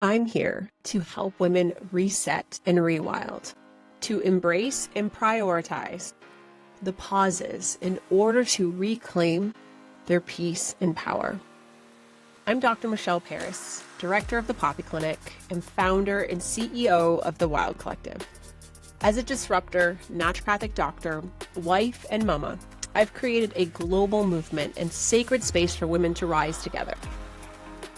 I'm here to help women reset and rewild, to embrace and prioritize the pauses in order to reclaim their peace and power. I'm Dr. Michelle Paris, director of the Poppy Clinic and founder and CEO of the Wild Collective. As a disruptor, naturopathic doctor, wife, and mama, I've created a global movement and sacred space for women to rise together.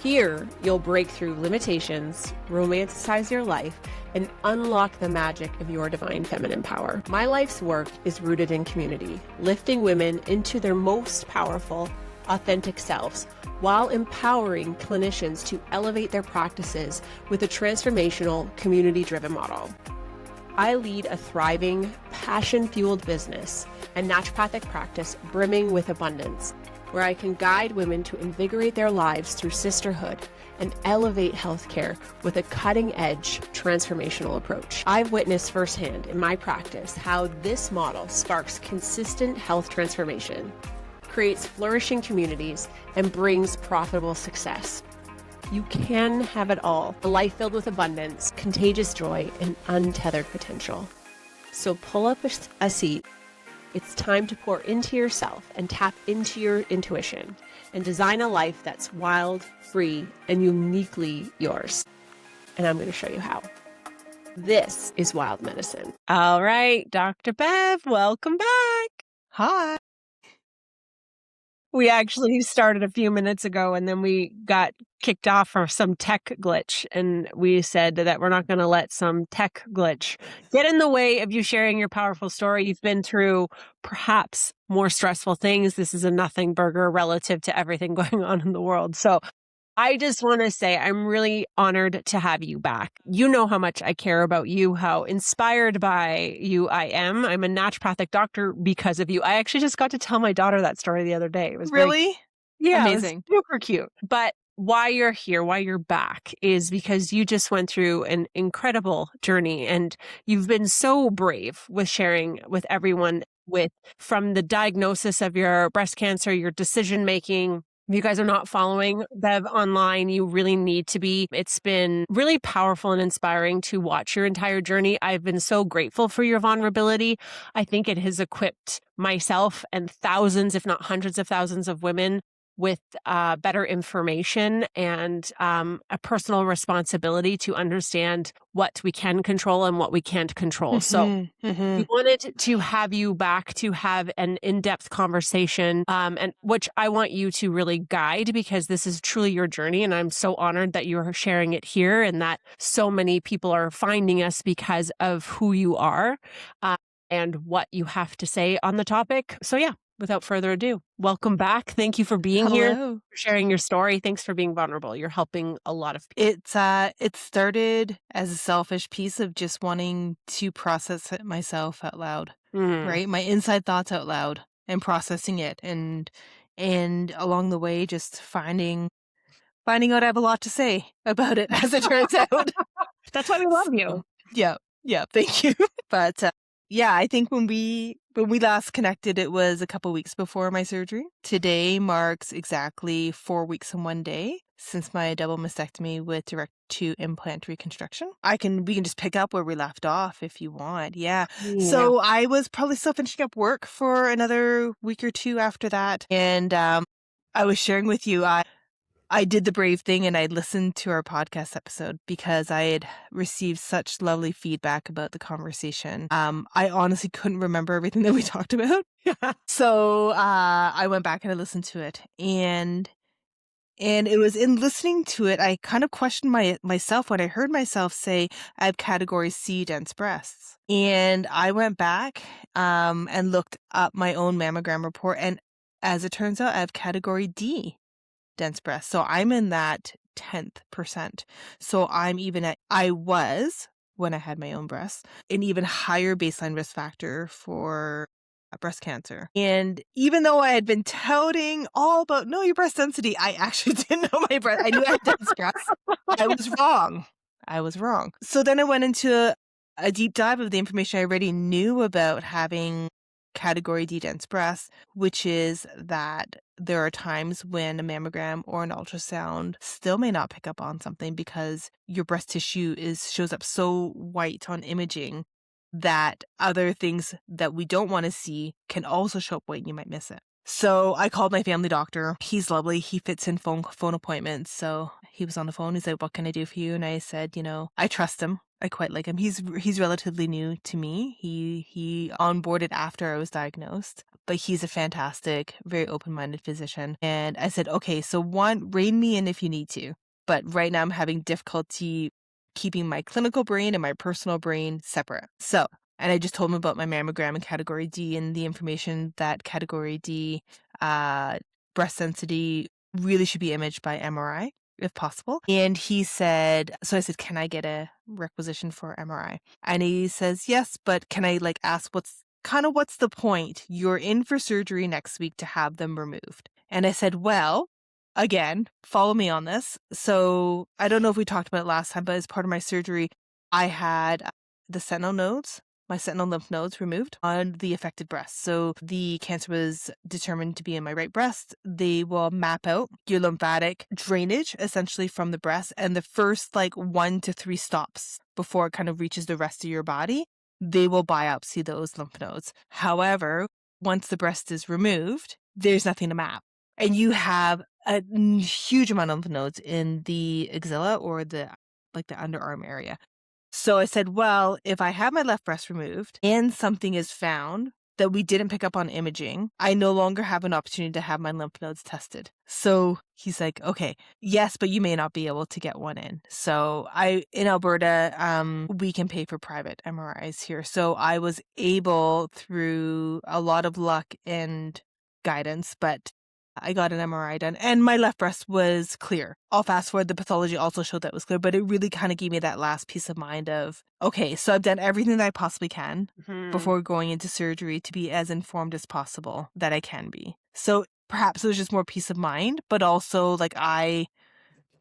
Here, you'll break through limitations, romanticize your life, and unlock the magic of your divine feminine power. My life's work is rooted in community, lifting women into their most powerful, authentic selves, while empowering clinicians to elevate their practices with a transformational, community-driven model. I lead a thriving, passion-fueled business and naturopathic practice brimming with abundance, where I can guide women to invigorate their lives through sisterhood and elevate healthcare with a cutting-edge transformational approach. I've witnessed firsthand in my practice how this model sparks consistent health transformation, creates flourishing communities, and brings profitable success. You can have it all, a life filled with abundance, contagious joy, and untethered potential. So pull up a seat. It's time to pour into yourself and tap into your intuition and design a life that's wild, free, and uniquely yours. And I'm going to show you how. This is Wild Medicine. All right, Dr. Bev, welcome back. Hi. We actually started a few minutes ago and then we got kicked off for some tech glitch. And we said that we're not going to let some tech glitch get in the way of you sharing your powerful story. You've been through perhaps more stressful things. This is a nothing burger relative to everything going on in the world. So I just want to say I'm really honored to have you back. You know how much I care about you, how inspired by you I am. I'm a naturopathic doctor because of you. I actually just got to tell my daughter that story the other day. It was really amazing. It was super cute. But why you're here, why you're back is because you just went through an incredible journey and you've been so brave with sharing with everyone from the diagnosis of your breast cancer, your decision making. If you guys are not following Bev online, you really need to be. It's been really powerful and inspiring to watch your entire journey. I've been so grateful for your vulnerability. I think it has equipped myself and thousands, if not hundreds of thousands of women with better information and a personal responsibility to understand what we can control and what we can't control. So we wanted to have you back to have an in-depth conversation, and which I want you to really guide because this is truly your journey. And I'm so honored that you're sharing it here and that so many people are finding us because of who you are and what you have to say on the topic. So yeah. Without further ado, welcome back. Thank you for being here, for sharing your story. Thanks for being vulnerable. You're helping a lot of people. It started as a selfish piece of just wanting to process it myself out loud, right? My inside thoughts out loud and processing it, and along the way, just finding out I have a lot to say about it. As it turns out, that's why we love you. Yeah. Thank you. But yeah, I think when we last connected, it was a couple weeks before my surgery. Today marks exactly 4 weeks and 1 day since my double mastectomy with direct to implant reconstruction. We can just pick up where we left off if you want. Yeah. So I was probably still finishing up work for another week or two after that. And I was sharing with you, I did the brave thing and I listened to our podcast episode because I had received such lovely feedback about the conversation. I honestly couldn't remember everything that we talked about. So I went back and I listened to it. And it was in listening to it, I kind of questioned myself when I heard myself say, I have category C dense breasts. And I went back and looked up my own mammogram report. And as it turns out, I have category D dense breasts. So I'm in that 10th percent. So I was, when I had my own breasts, an even higher baseline risk factor for breast cancer. And even though I had been touting all about, know your breast density, I actually didn't know my breast. I knew I had dense breasts. I was wrong. So then I went into a deep dive of the information I already knew about having category D dense breast, which is that there are times when a mammogram or an ultrasound still may not pick up on something because your breast tissue shows up so white on imaging that other things that we don't want to see can also show up white and you might miss it. So I called my family doctor. He's lovely. He fits in phone appointments. So he was on the phone. He's like, "What can I do for you?" And I said, I trust him. I quite like him. He's relatively new to me. He onboarded after I was diagnosed, but he's a fantastic, very open-minded physician. And I said, "Okay, so one, rein me in if you need to. But right now I'm having difficulty keeping my clinical brain and my personal brain separate." And I just told him about my mammogram in category D and the information that category D breast density really should be imaged by MRI if possible. And he said, so I said, "Can I get a requisition for MRI?" And he says, "Yes, but can I ask what's the point? You're in for surgery next week to have them removed." And I said, "Well, again, follow me on this." So I don't know if we talked about it last time, but as part of my surgery, I had the my sentinel lymph nodes removed on the affected breast. So the cancer was determined to be in my right breast. They will map out your lymphatic drainage essentially from the breast, and the first 1 to 3 stops before it kind of reaches the rest of your body, they will biopsy those lymph nodes. However, once the breast is removed, there's nothing to map. And you have a huge amount of lymph nodes in the axilla or the underarm area. So I said, "Well, if I have my left breast removed and something is found that we didn't pick up on imaging, I no longer have an opportunity to have my lymph nodes tested." So he's like, "Okay, yes, but you may not be able to get one in." So in Alberta, we can pay for private MRIs here. So I was able, through a lot of luck and guidance, but I got an MRI done and my left breast was clear. I'll fast forward. The pathology also showed that it was clear, but it really kind of gave me that last peace of mind of, okay, so I've done everything that I possibly can before going into surgery to be as informed as possible that I can be. So perhaps it was just more peace of mind, but also I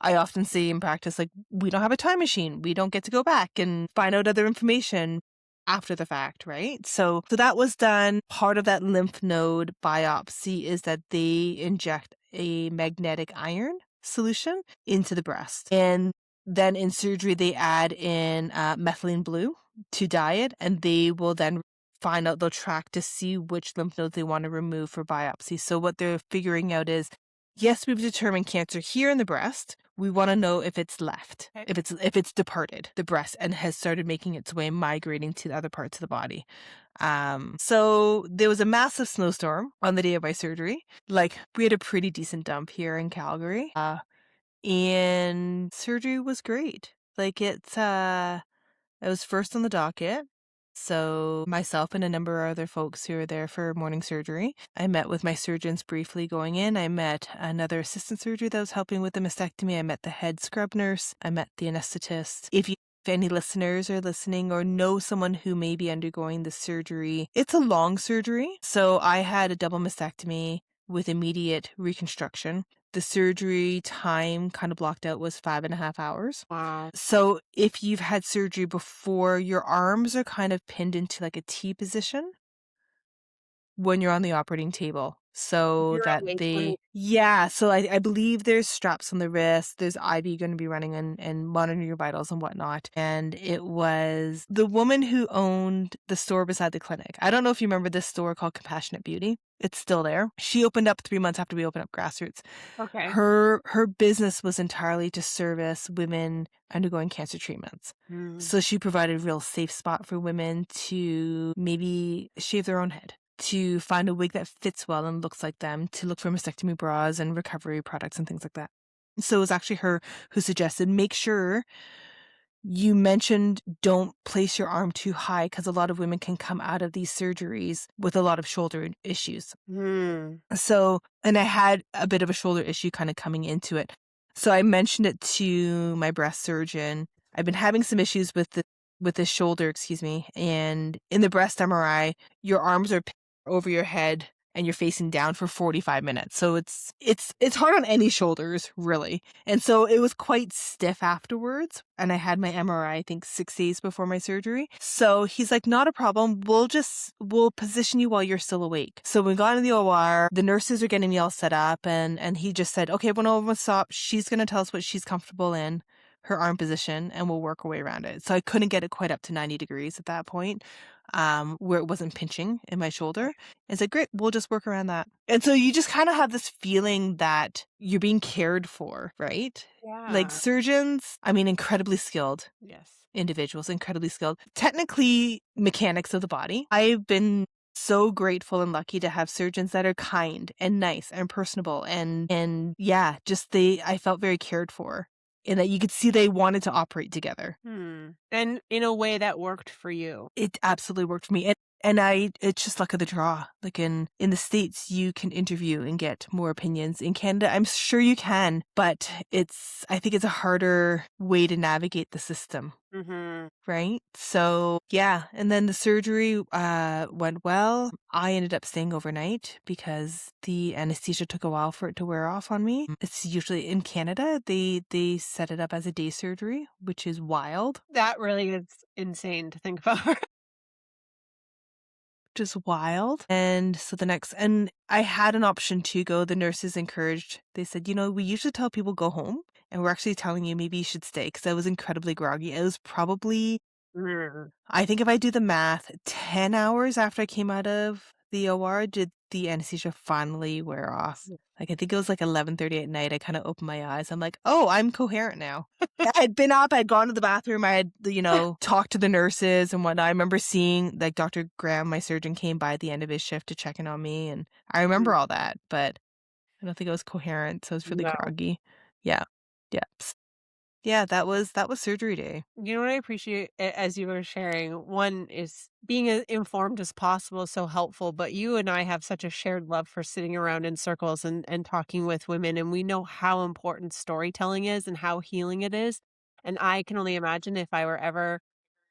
often say in practice, we don't have a time machine. We don't get to go back and find out other information after the fact, right? So that was done. Part of that lymph node biopsy is that they inject a magnetic iron solution into the breast. And then in surgery, they add in methylene blue to dye it, and they will then they'll track to see which lymph nodes they want to remove for biopsy. So what they're figuring out is, yes, we've determined cancer here in the breast. We want to know if it's left, if it's departed the breast and has started making its way, migrating to the other parts of the body. So there was a massive snowstorm on the day of my surgery. We had a pretty decent dump here in Calgary. And surgery was great. It was first on the docket. So myself and a number of other folks who were there for morning surgery. I met with my surgeons briefly going in. I met another assistant surgeon that was helping with the mastectomy. I met the head scrub nurse. I met the anesthetist. If any listeners are listening or know someone who may be undergoing the surgery, it's a long surgery. So I had a double mastectomy with immediate reconstruction. The surgery time kind of blocked out was 5.5 hours. Wow. So if you've had surgery before, your arms are kind of pinned into a T position when you're on the operating table. So that so I believe there's straps on the wrist, there's IV going to be running and monitoring your vitals and whatnot. And it was the woman who owned the store beside the clinic. I don't know if you remember this store called Compassionate Beauty. It's still there. She opened up 3 months after we opened up Grassroots. Okay. Her business was entirely to service women undergoing cancer treatments. So she provided a real safe spot for women to maybe shave their own head, to find a wig that fits well and looks like them, to look for mastectomy bras and recovery products and things like that. So it was actually her who suggested, make sure you mentioned don't place your arm too high because a lot of women can come out of these surgeries with a lot of shoulder issues. So, and I had a bit of a shoulder issue kind of coming into it. So I mentioned it to my breast surgeon. I've been having some issues with the shoulder, and in the breast MRI, your arms are over your head and you're facing down for 45 minutes. So it's hard on any shoulders, really. And so it was quite stiff afterwards. And I had my MRI, I think 6 days before my surgery. So he's like, not a problem. We'll position you while you're still awake. So we got in the OR, the nurses are getting me all set up, and he just said, okay, when everyone stop, she's going to tell us what she's comfortable in, her arm position, and we'll work our way around it. So I couldn't get it quite up to 90 degrees at that point, where it wasn't pinching in my shoulder. It's like, great, we'll just work around that. And so you just kind of have this feeling that you're being cared for, right? Like Yeah. surgeons, I mean, incredibly skilled Yes. individuals, incredibly skilled, technically mechanics of the body. I've been so grateful and lucky to have surgeons that are kind and nice and personable and yeah, I felt very cared for in that you could see they wanted to operate together. And in a way that worked for you. It absolutely worked for me. It's just luck of the draw. Like in the States, you can interview and get more opinions. In Canada, I'm sure you can, but I think it's a harder way to navigate the system. Mm-hmm. Right? So yeah, and then the surgery went well. I ended up staying overnight because the anesthesia took a while for it to wear off on me. It's usually in Canada, they set it up as a day surgery, which is wild. That really is insane to think about. Just wild. And so and I had an option to go. The nurses encouraged, they said, we usually tell people go home, and we're actually telling you maybe you should stay, because I was incredibly groggy. It was probably, I think if I do the math, 10 hours after I came out of the OR did the anesthesia finally wear off. Like, I think it was like 11:30 at night. I kind of opened my eyes. I'm like, oh, I'm coherent now. I'd been up, I'd gone to the bathroom, I had, talked to the nurses and whatnot. I remember seeing, like, Dr. Graham, my surgeon, came by at the end of his shift to check in on me. And I remember all that, but I don't think I was coherent. So I was really No. groggy. Yeah. Yeah. Yeah, that was surgery day. You know what I appreciate as you were sharing? One is being as informed as possible is so helpful, but you and I have such a shared love for sitting around in circles and talking with women, and we know how important storytelling is and how healing it is. And I can only imagine if I were ever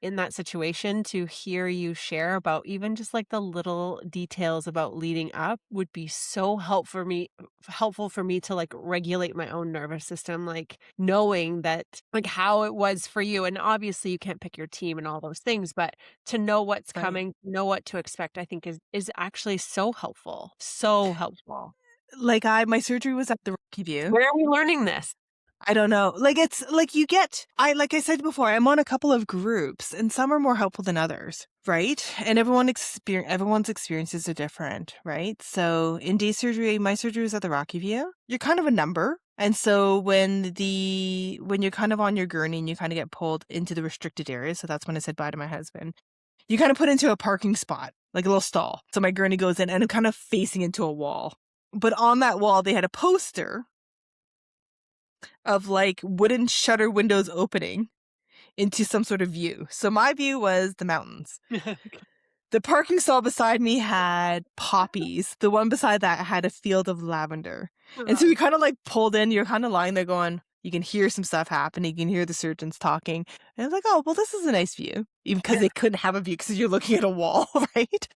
in that situation to hear you share about even just like the little details about leading up would be so helpful for me to like regulate my own nervous system, like knowing that like how it was for you. And obviously you can't pick your team and all those things, but to know what's Right. coming, know what to expect, I think is actually so helpful. So helpful. Like my surgery was at the Rocky View. Where are we learning this? I don't know. Like, it's like like I said before, I'm on a couple of groups, and some are more helpful than others, right? And everyone's experiences are different, right? So in day surgery, my surgery was at the Rocky View. You're kind of a number. And so when you're kind of on your gurney and you kind of get pulled into the restricted area, so that's when I said bye to my husband, you kind of put into a parking spot, like a little stall. So my gurney goes in and I'm kind of facing into a wall. But on that wall, they had a poster of like wooden shutter windows opening into some sort of view. So my view was the mountains. The parking stall beside me had poppies. The one beside that had a field of lavender. And so we kind of like pulled in. You're kind of lying there going, you can hear some stuff happening. You can hear the surgeons talking. And I was like, oh, well, this is a nice view. Even because they couldn't have a view because you're looking at a wall, right?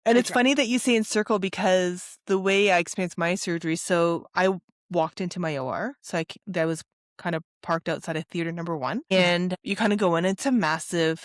And it's funny that you say encircle, because the way I experienced my surgery, so I walked into my OR. So that was kind of parked outside of theater number 1. And you kind of go in, it's a massive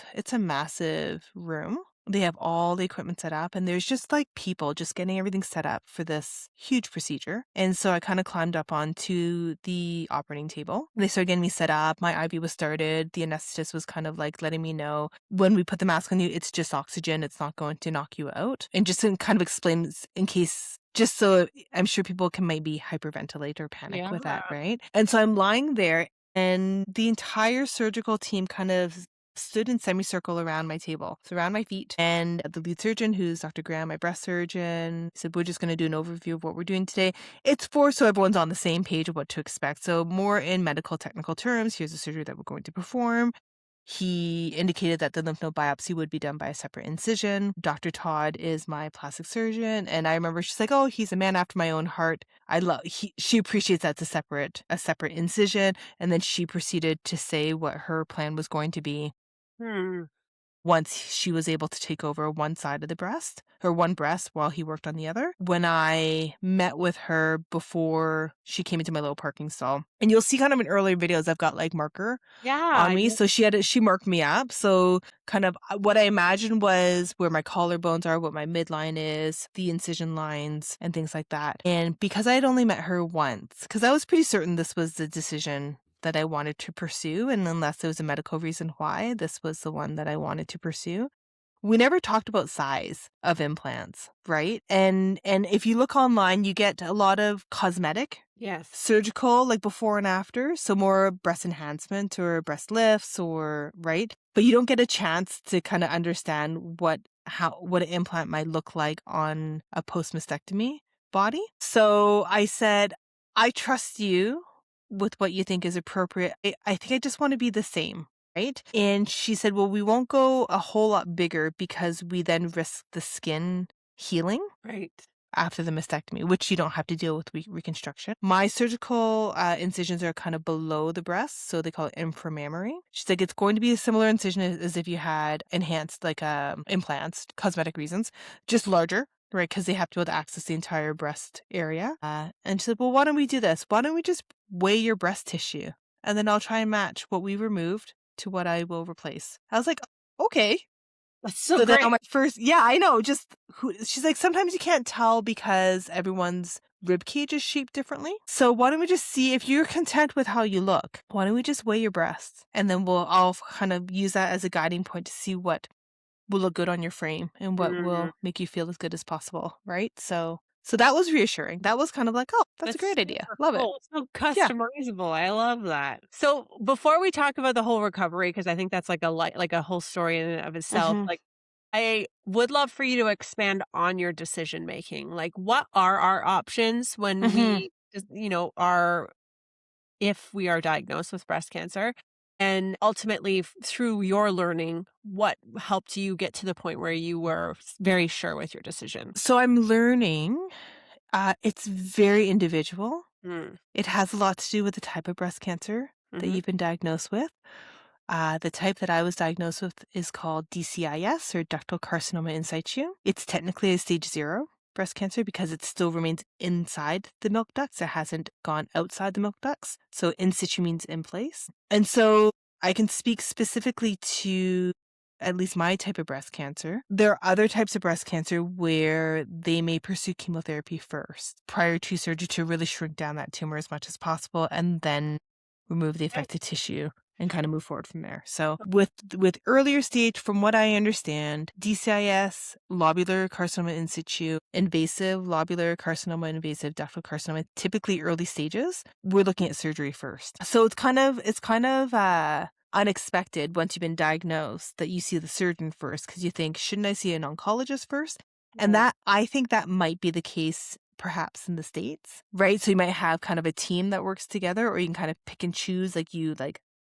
room. They have all the equipment set up, and there's just like people just getting everything set up for this huge procedure. And so I kind of climbed up onto the operating table. They started getting me set up. My IV was started. The anesthetist was kind of like letting me know, when we put the mask on you, it's just oxygen. It's not going to knock you out. And just to kind of explain in case, just so I'm sure people can maybe hyperventilate or panic with that, right? And so I'm lying there, and the entire surgical team kind of stood in semicircle around my table, so around my feet. And the lead surgeon, who's Dr. Graham, my breast surgeon, said, we're just going to do an overview of what we're doing today. It's so everyone's on the same page of what to expect. So more in medical technical terms, here's the surgery that we're going to perform. He indicated that the lymph node biopsy would be done by a separate incision. Dr. Todd is my plastic surgeon. And I remember she's like, oh, he's a man after my own heart. She appreciates that's a separate incision. And then she proceeded to say what her plan was going to be. once she was able to take over one side of the breast, or one breast, while he worked on the other, when I met with her before she came into my little parking stall. And you'll see kind of in earlier videos, I've got like marker on me. So she marked me up. So kind of what I imagined was where my collarbones are, what my midline is, the incision lines, and things like that. And because I had only met her once, because I was pretty certain this was the decision that I wanted to pursue, and unless there was a medical reason why, this was the one that I wanted to pursue. We never talked about size of implants, right? And if you look online, you get a lot of cosmetic, Yes. surgical, like before and after, so more breast enhancement or breast lifts, or right? But you don't get a chance to kind of understand what an implant might look like on a post-mastectomy body. So I said, I trust you with what you think is appropriate. I think I just want to be the same. Right? And she said, well, we won't go a whole lot bigger because we then risk the skin healing Right. after the mastectomy, which you don't have to deal with reconstruction. My surgical incisions are kind of below the breast, so they call it inframammary. She's like, it's going to be a similar incision as if you had enhanced like implants, cosmetic reasons, just larger. Right, because they have to be able to access the entire breast area. And she said, well, why don't we do this? Why don't we just weigh your breast tissue? And then I'll try and match what we removed to what I will replace. I was like, okay. That's so Then great. on my first, yeah, I know. She's like, sometimes you can't tell because everyone's rib cage is shaped differently. So why don't we just see if you're content with how you look? Why don't we just weigh your breasts, and then I'll kind of use that as a guiding point to see what will look good on your frame and what will make you feel as good as possible, right? So that was reassuring. That was kind of like, oh, that's a great idea. Love it. So customizable. I love that. So before we talk about the whole recovery, because I think that's like a whole story in and of itself, Mhm. like I would love for you to expand on your decision making. Like, what are our options when Mhm. we, are if we are diagnosed with breast cancer? And ultimately, through your learning, what helped you get to the point where you were very sure with your decision? So I'm learning. It's very individual. Mm. It has a lot to do with the type of breast cancer that Hmm. you've been diagnosed with. The type that I was diagnosed with is called DCIS, or ductal carcinoma in situ. It's technically a stage 0 breast cancer because it still remains inside the milk ducts. It hasn't gone outside the milk ducts. So in situ means in place. And so I can speak specifically to at least my type of breast cancer. There are other types of breast cancer where they may pursue chemotherapy first prior to surgery to really shrink down that tumor as much as possible, and then remove the affected tissue and kind of move forward from there. So with earlier stage, from what I understand, DCIS, lobular carcinoma in situ, invasive lobular carcinoma, invasive ductal carcinoma, typically early stages, we're looking at surgery first. So it's kind of unexpected once you've been diagnosed that you see the surgeon first, because you think, shouldn't I see an oncologist first? And that, I think that might be the case perhaps in the States, right? So you might have kind of a team that works together, or you can kind of pick and choose, like you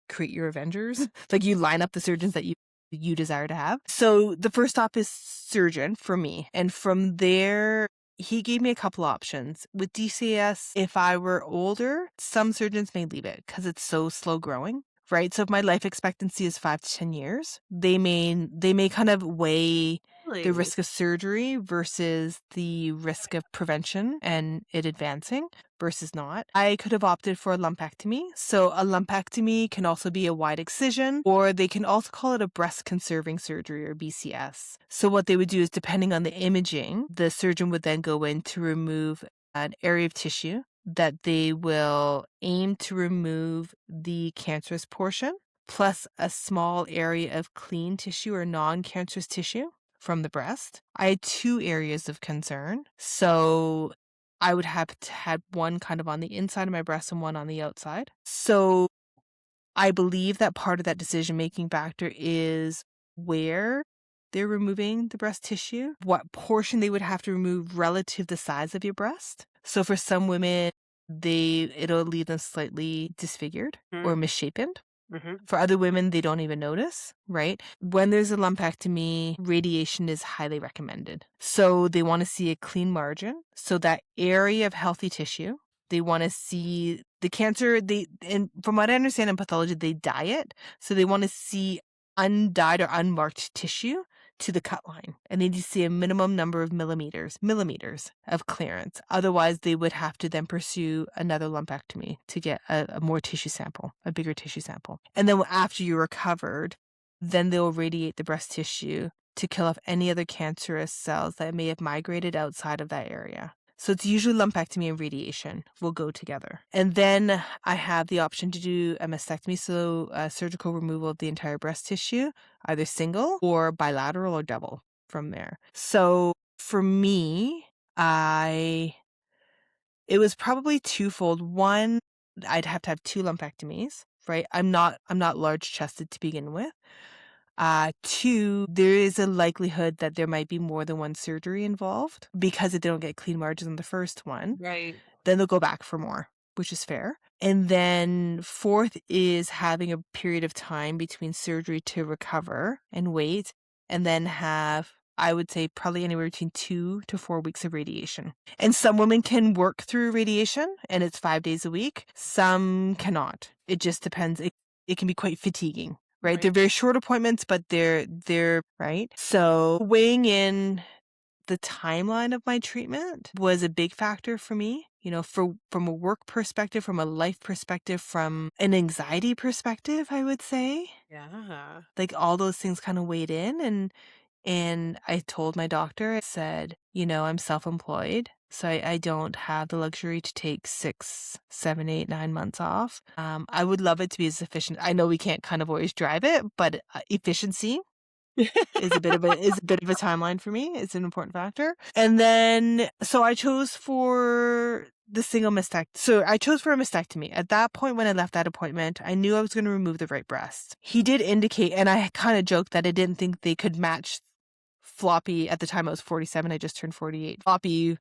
create your Avengers, like you line up the surgeons that you desire to have. So the first stop is surgeon for me. And from there, he gave me a couple options. With DCS, if I were older, some surgeons may leave it because it's so slow growing. Right. So if my life expectancy is 5 to 10 years, they may kind of weigh the Really? risk of surgery versus the risk of prevention and it advancing versus not. I could have opted for a lumpectomy. So a lumpectomy can also be a wide excision, or they can also call it a breast conserving surgery, or BCS. So what they would do is, depending on the imaging, the surgeon would then go in to remove an area of tissue that they will aim to remove the cancerous portion, plus a small area of clean tissue or non-cancerous tissue from the breast. I had 2 areas of concern. So I would have to have one kind of on the inside of my breast and one on the outside. So I believe that part of that decision-making factor is where they're removing the breast tissue, what portion they would have to remove relative to the size of your breast. So for some women, it'll leave them slightly disfigured or misshapen. For other women, they don't even notice, right? When there's a lumpectomy, radiation is highly recommended. So they want to see a clean margin. So that area of healthy tissue, they want to see the cancer, and from what I understand in pathology, they dye it. So they want to see undyed or unmarked tissue to the cut line. And they need to see a minimum number of millimeters of clearance. Otherwise, they would have to then pursue another lumpectomy to get a more tissue sample, a bigger tissue sample. And then after you're recovered, then they'll radiate the breast tissue to kill off any other cancerous cells that may have migrated outside of that area. So it's usually lumpectomy and radiation will go together. And then I have the option to do a mastectomy, so a surgical removal of the entire breast tissue, either single or bilateral or double from there. So for me, it was probably twofold. One, I'd have to have 2 lumpectomies, right? I'm not large chested to begin with. 2, there is a likelihood that there might be more than one surgery involved because if they don't get clean margins on the first one, Right. then they'll go back for more, which is fair. And then 4th is having a period of time between surgery to recover and wait, and then have, I would say, probably anywhere between 2 to 4 weeks of radiation. And some women can work through radiation and it's 5 days a week. Some cannot. It just depends. It can be quite fatiguing. Right? They're very short appointments, but they're right. So weighing in the timeline of my treatment was a big factor for me, from a work perspective, from a life perspective, from an anxiety perspective, I would say. Yeah. Like all those things kind of weighed in, and I told my doctor, I said, I'm self-employed, so I don't have the luxury to take 6, 7, 8, 9 months off. I would love it to be as efficient. I know we can't kind of always drive it, but efficiency is a bit of a timeline for me. It's an important factor. And then, so I chose for the single mastectomy. So I chose for a mastectomy. At that point, when I left that appointment, I knew I was going to remove the right breast. He did indicate, and I kind of joked that I didn't think they could match floppy. At the time I was 47, I just turned 48. Floppy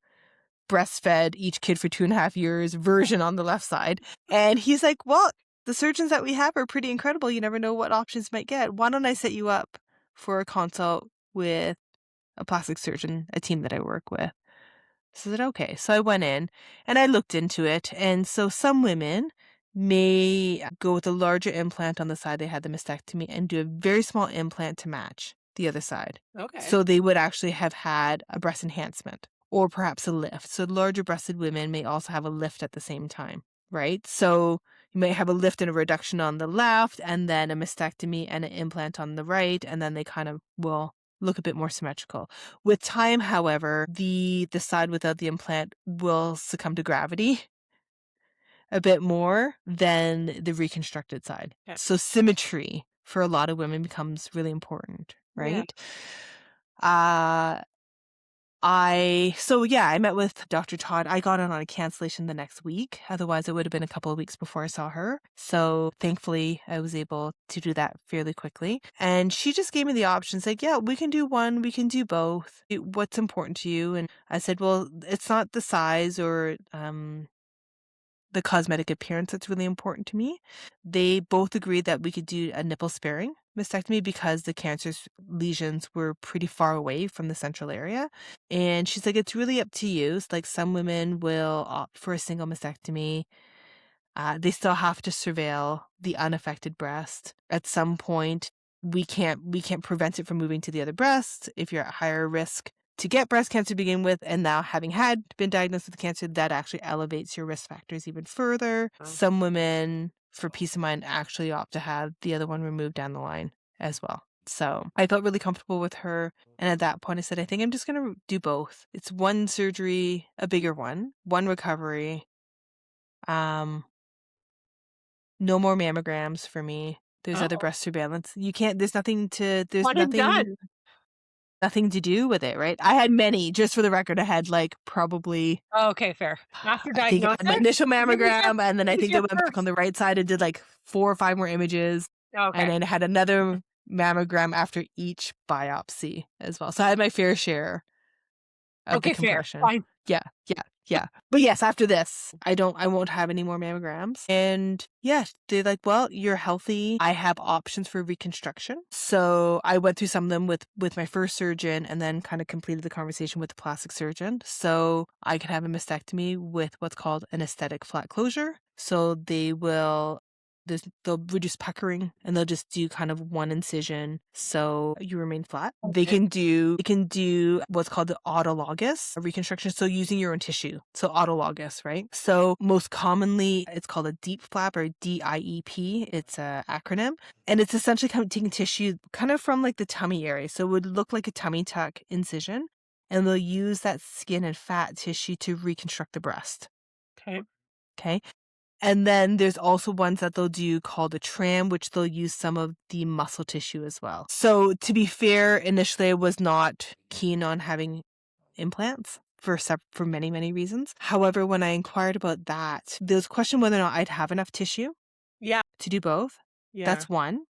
breastfed each kid for 2.5 years version on the left side. And he's like, well, the surgeons that we have are pretty incredible. You never know what options you might get. Why don't I set you up for a consult with a plastic surgeon, a team that I work with? So I said, okay. So I went in and I looked into it. And so some women may go with a larger implant on the side they had the mastectomy and do a very small implant to match the other side. Okay. So they would actually have had a breast enhancement or perhaps a lift. So larger breasted women may also have a lift at the same time, right? So you may have a lift and a reduction on the left and then a mastectomy and an implant on the right, and then they kind of will look a bit more symmetrical. With time, however, the side without the implant will succumb to gravity a bit more than the reconstructed side. Okay. So symmetry for a lot of women becomes really important, right? Yeah. I met with Dr. Todd. I got on a cancellation the next week. Otherwise, it would have been a couple of weeks before I saw her. So thankfully, I was able to do that fairly quickly. And she just gave me the options like, yeah, we can do one, we can do both. What's important to you? And I said, well, it's not the size or the cosmetic appearance that's really important to me. They both agreed that we could do a nipple sparing mastectomy because the cancerous lesions were pretty far away from the central area. And she's like, it's really up to you. It's like some women will opt for a single mastectomy. They still have to surveil the unaffected breast. At some point, we can't prevent it from moving to the other breast. If you're at higher risk to get breast cancer to begin with, and now having been diagnosed with cancer, that actually elevates your risk factors even further. Oh. Some women, for peace of mind, actually opt to have the other one removed down the line as well. So I felt really comfortable with her. And at that point, I said, I think I'm just going to do both. It's one surgery, a bigger one recovery. No more mammograms for me. There's other breast surveillance. You can't, there's nothing to do with it, right? I had many, just for the record, I had like probably. Oh, okay, fair. After I think I diagnosis? had my initial mammogram, and then I think they went back on the right side and did like 4 or 5 more images. Okay. And then I had another mammogram after each biopsy as well. So I had my fair share of the compression. Fair. Fine. Yeah. But yes, after this, I won't have any more mammograms. And yeah, they're like, well, you're healthy. I have options for reconstruction. So I went through some of them with my first surgeon and then kind of completed the conversation with the plastic surgeon. So I could have a mastectomy with what's called an aesthetic flat closure. So they will They'll reduce puckering and they'll just do kind of one incision so you remain flat. Okay. They can do what's called the autologous reconstruction, so using your own tissue. So autologous, right? So most commonly it's called a DIEP flap or DIEP. It's a acronym. And it's essentially kind of taking tissue kind of from like the tummy area. So it would look like a tummy tuck incision. And they'll use that skin and fat tissue to reconstruct the breast. Okay. Okay. And then there's also ones that they'll do called a tram, which they'll use some of the muscle tissue as well. So to be fair, initially I was not keen on having implants for many, many reasons. However, when I inquired about that, there was a question whether or not I'd have enough tissue Yeah. to do both. Yeah. That's one.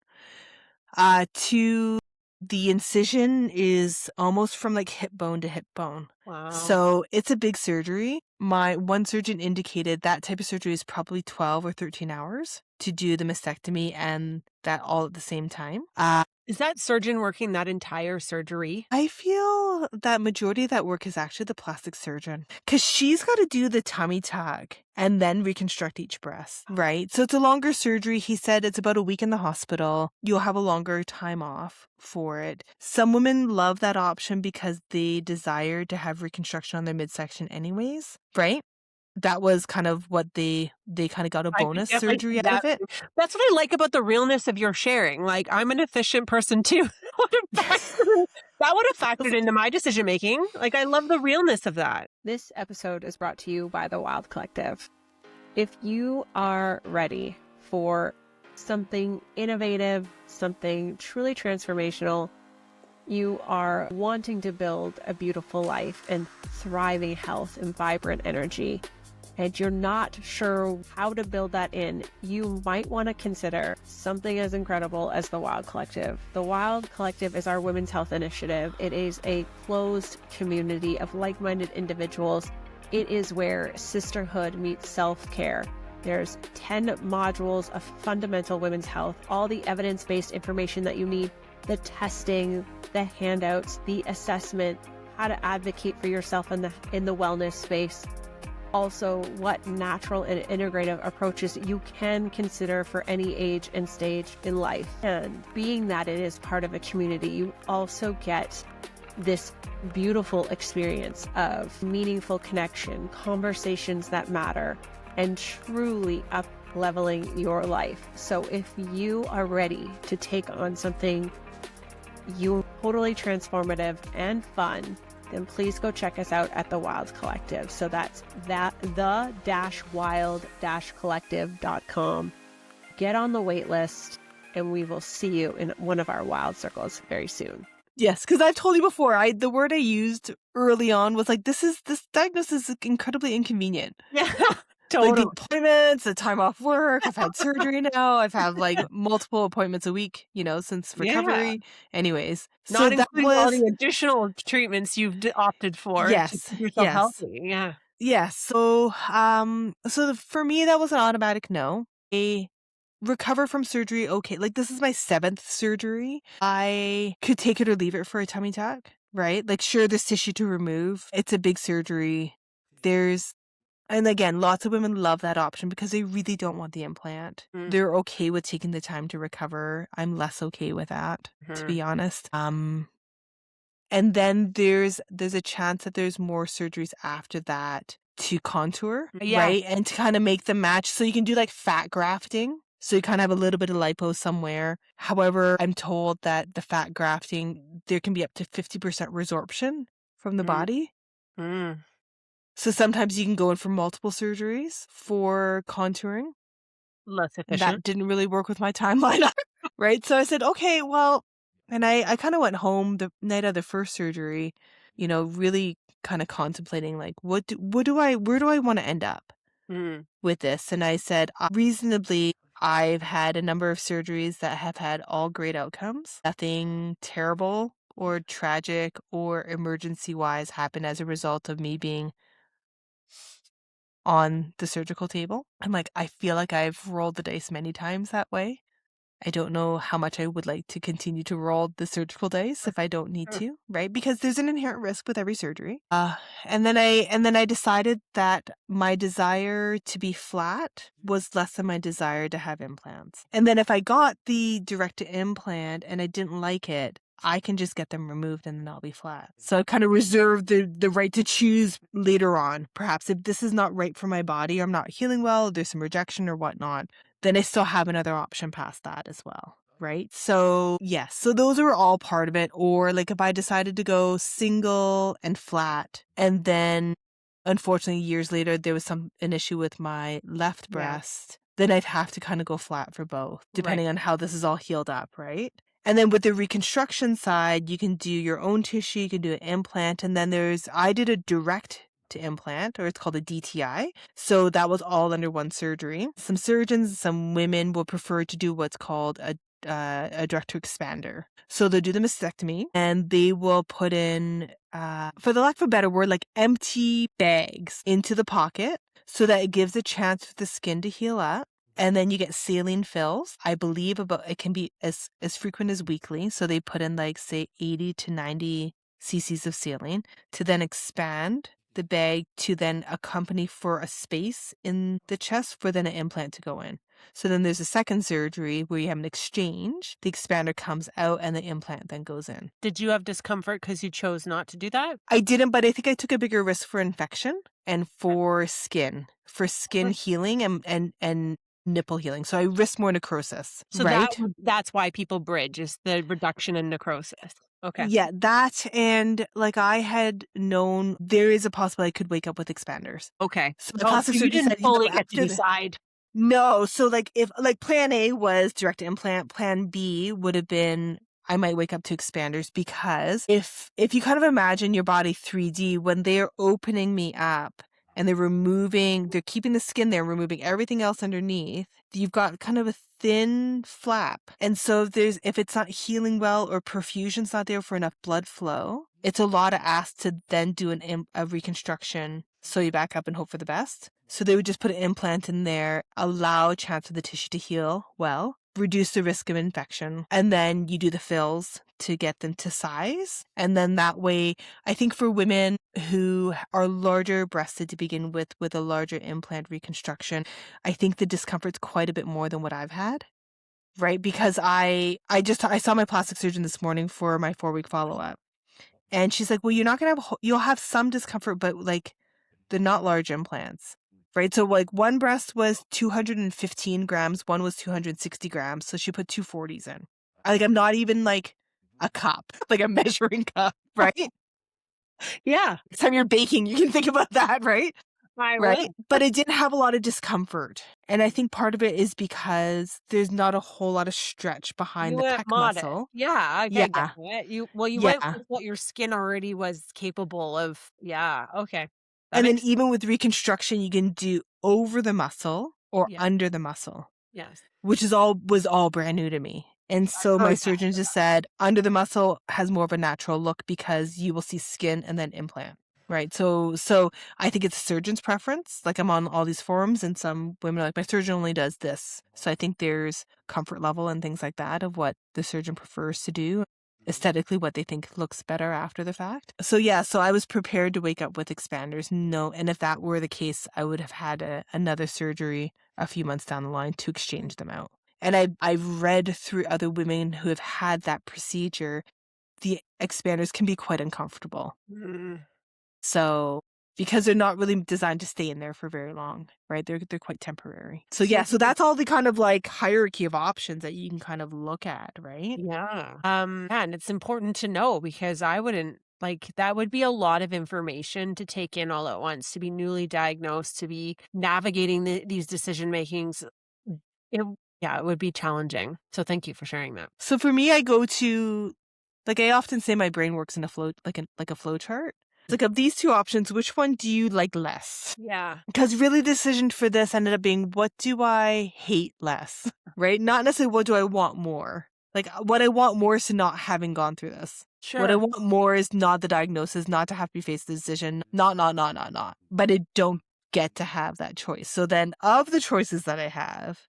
Two, the incision is almost from like hip bone to hip bone. Wow. So it's a big surgery. My one surgeon indicated that type of surgery is probably 12 or 13 hours to do the mastectomy and that all at the same time. Is that surgeon working that entire surgery? I feel that majority of that work is actually the plastic surgeon because she's got to do the tummy tuck and then reconstruct each breast, right? So it's a longer surgery. He said it's about a week in the hospital. You'll have a longer time off for it. Some women love that option because they desire to have reconstruction on their midsection anyways, right? That was kind of what they kind of got a bonus surgery out of it. That's what I like about the realness of your sharing. Like, I'm an efficient person too. That would have factored into my decision making. Like, I love the realness of that. This episode is brought to you by the Wild Collective. If you are ready for something innovative, something truly transformational, you are wanting to build a beautiful life and thriving health and vibrant energy, and you're not sure how to build that in, you might want to consider something as incredible as the Wild Collective. The Wild Collective is our women's health initiative. It is a closed community of like-minded individuals. It is where sisterhood meets self-care. There's 10 modules of fundamental women's health, all the evidence-based information that you need, the testing, the handouts, the assessment, how to advocate for yourself in the wellness space. Also, what natural and integrative approaches you can consider for any age and stage in life. And being that it is part of a community, you also get this beautiful experience of meaningful connection, conversations that matter, and truly up-leveling your life. So if you are ready to take on something totally transformative and fun, then please go check us out at the Wild Collective. So that's the-wild-collective.com. Get on the wait list, and we will see you in one of our Wild Circles very soon. Yes, because I've told you before, the word I used early on was like, this diagnosis is incredibly inconvenient. Yeah. Totally. Like the appointments, the time off work. I've had surgery now. I've had like multiple appointments a week, since recovery. Yeah. Anyways, not including all the additional treatments you've opted for. Yes, to keep yourself healthy. Yeah. Yes. So, for me, that was an automatic no. Recover from surgery. Okay, like this is my 7th surgery. I could take it or leave it for a tummy tuck, right? Like, sure, there's tissue to remove. It's a big surgery. And again, lots of women love that option because they really don't want the implant. They're okay with taking the time to recover. I'm less okay with that, to be honest. And then there's a chance that there's more surgeries after that to contour, right? And to kind of make them match. So you can do like fat grafting. So you kind of have a little bit of lipo somewhere. However, I'm told that the fat grafting, there can be up to 50% resorption from the body. So sometimes you can go in for multiple surgeries for contouring. Less efficient. That didn't really work with my timeline, right? So I said, okay, well, and I kind of went home the night of the first surgery, really kind of contemplating like, where do I want to end up with this? And I said, reasonably, I've had a number of surgeries that have had all great outcomes. Nothing terrible or tragic or emergency-wise happened as a result of me being on the surgical table. I'm like, I feel like I've rolled the dice many times that way. I don't know how much I would like to continue to roll the surgical dice if I don't need Sure. to, right? Because there's an inherent risk with every surgery. And then I decided that my desire to be flat was less than my desire to have implants. And then if I got the direct to implant and I didn't like it, I can just get them removed and then I'll be flat. So I kind of reserved the right to choose later on. Perhaps if this is not right for my body, or I'm not healing well, there's some rejection or whatnot, then I still have another option past that as well. Right. So yes, so those are all part of it. Or like if I decided to go single and flat, and then unfortunately years later there was an issue with my left Yeah. breast, then I'd have to kind of go flat for both, depending Right. on how this is all healed up, right? And then with the reconstruction side, you can do your own tissue, you can do an implant, and then I did a direct to implant, or it's called a DTI. So that was all under one surgery. Some surgeons, some women will prefer to do what's called a direct to expander. So they'll do the mastectomy and they will put in, for the lack of a better word, like empty bags into the pocket so that it gives a chance for the skin to heal up. And then you get saline fills. I believe it can be as frequent as weekly. So they put in like say 80 to 90 cc's of saline to then expand the bag to then accompany for a space in the chest for then an implant to go in. So then there's a second surgery where you have an exchange. The expander comes out and the implant then goes in. Did you have discomfort because you chose not to do that? I didn't, but I think I took a bigger risk for infection and for skin healing and nipple healing. So I risked more necrosis. So right? that's why people bridge, is the reduction in necrosis. Okay. Yeah, that, and like I had known there is a possibility I could wake up with expanders. Okay. So the plastic You surgeon didn't said, fully get to after the decide. No, so like if like plan A was direct implant, plan B would have been I might wake up to expanders, because if you kind of imagine your body 3D, when they're opening me up and they're keeping the skin there, removing everything else underneath, you've got kind of a thin flap. And so if it's not healing well or perfusion's not there for enough blood flow, it's a lot of ask to then do a reconstruction, sew you back up and hope for the best. So they would just put an implant in there, allow a chance for the tissue to heal well, reduce the risk of infection, and then you do the fills to get them to size. And then that way, I think for women who are larger breasted to begin with a larger implant reconstruction, I think the discomfort's quite a bit more than what I've had. Right? Because I saw my plastic surgeon this morning for my 4-week follow-up. And she's like, well, you'll have some discomfort, but like they're not large implants. Right? So like one breast was 215 grams, one was 260 grams. So she put 240s in. I'm not even like a cup, like a measuring cup, right? Yeah. Next time you're baking, you can think about that, right? I Right. will. But it didn't have a lot of discomfort. And I think part of it is because there's not a whole lot of stretch behind You the went pec modest. muscle. Yeah, I Yeah. get it. You went Yeah. with what your skin already was capable of. Yeah, okay. That And then makes even with reconstruction, you can do over the muscle or Yeah. under the muscle, Yes. which was all brand new to me. And so my heard that. surgeon just said under the muscle has more of a natural look because you will see skin and then implant. Right. So I think it's a surgeon's preference. Like I'm on all these forums and some women are like, my surgeon only does this. So I think there's comfort level and things like that of what the surgeon prefers to do, aesthetically what they think looks better after the fact. So yeah, so I was prepared to wake up with expanders. No, and if that were the case, I would have had another surgery a few months down the line to exchange them out. And I've read through other women who have had that procedure. The expanders can be quite uncomfortable. Mm. So because they're not really designed to stay in there for very long, right? They're quite temporary. So yeah, so that's all the kind of like hierarchy of options that you can kind of look at, right? Yeah. And it's important to know, because I wouldn't that would be a lot of information to take in all at once, to be newly diagnosed, to be navigating these decision makings. It would be challenging. So thank you for sharing that. So for me, I go to, like I often say my brain works in a flow, like a flow chart. It's like of these two options, which one do you like less? Yeah. Because really the decision for this ended up being, what do I hate less? Right? Not necessarily what do I want more. Like what I want more is to not having gone through this. Sure. What I want more is not the diagnosis, not to have to face the decision, not. But I don't get to have that choice. So then of the choices that I have,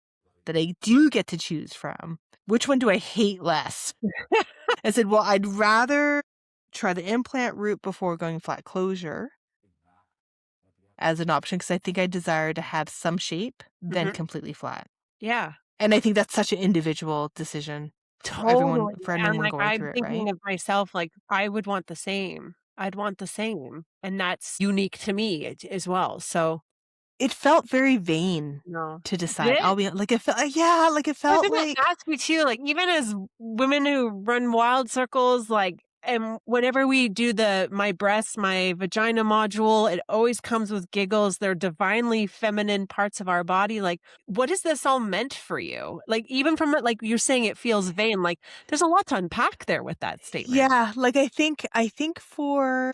that I do get to choose from, which one do I hate less? I said, well, I'd rather try the implant route before going flat closure as an option because I think I desire to have some shape than completely flat. Yeah. And I think that's such an individual decision for everyone, Totally. for And, anyone like, going I'm through it, right? thinking of myself, like, I would want the same. I'd want the same, and that's unique to me as well, so It felt very vain no. to Did decide. it? I'll be like, it felt, yeah, like it I was felt gonna like, ask you too, like, even as women who run wild circles, like, and whenever we do my breasts, my vagina module, it always comes with giggles. They're divinely feminine parts of our body. Like, what is this all meant for you? Like, even from it, like you're saying, it feels vain. Like, there's a lot to unpack there with that statement. yeah, like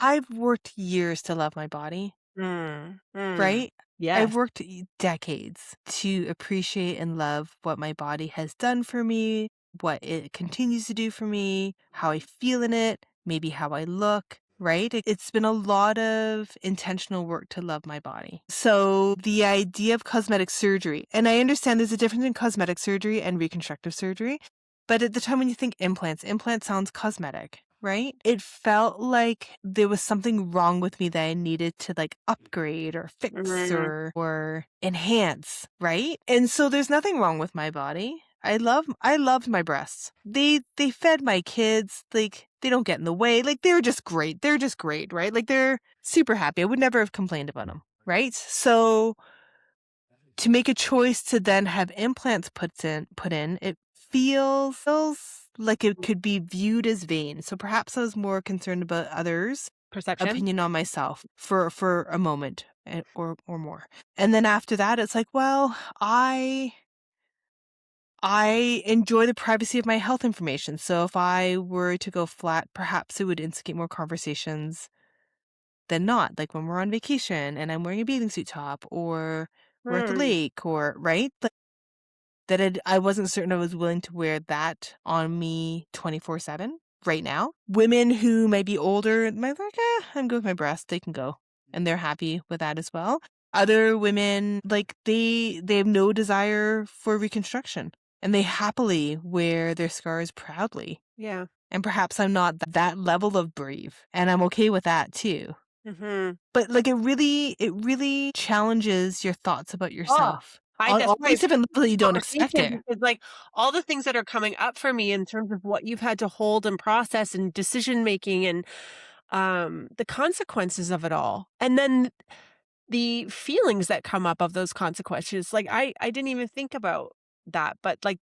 I've worked years to love my body, Mm, mm. right? Yes. I've worked decades to appreciate and love what my body has done for me, what it continues to do for me, how I feel in it, maybe how I look, right? It's been a lot of intentional work to love my body. So the idea of cosmetic surgery, and I understand there's a difference in cosmetic surgery and reconstructive surgery, but at the time when you think implant sounds cosmetic, right? It felt like there was something wrong with me that I needed to like upgrade or fix Mm, or enhance, right? And so there's nothing wrong with my body. I loved my breasts. They fed my kids, like they don't get in the way. Like they're just great. They're just great, right? Like they're super happy. I would never have complained about them, right? So to make a choice to then have implants put in, it feels like it could be viewed as vain. So perhaps I was more concerned about others' perception? opinion on myself for a moment or more. And then after that it's like, well, I enjoy the privacy of my health information. So if I were to go flat, perhaps it would instigate more conversations than not. Like when we're on vacation and I'm wearing a bathing suit top or we're at the Mm, lake or right? I wasn't certain I was willing to wear that on me 24/7 right now. Women who might be older might be like, I'm good with my breasts. They can go. And they're happy with that as well. Other women, like they have no desire for reconstruction and they happily wear their scars proudly. yeah. And perhaps I'm not that level of brave and I'm okay with that too. Mhm. But like it really challenges your thoughts about Oh, yourself that's on why these it's different levels you don't expect conversation it. because, like, all the things that are coming up for me in terms of what you've had to hold and process and decision making and, the consequences of it all, and then the feelings that come up of those consequences, like, I didn't even think about that, but, like,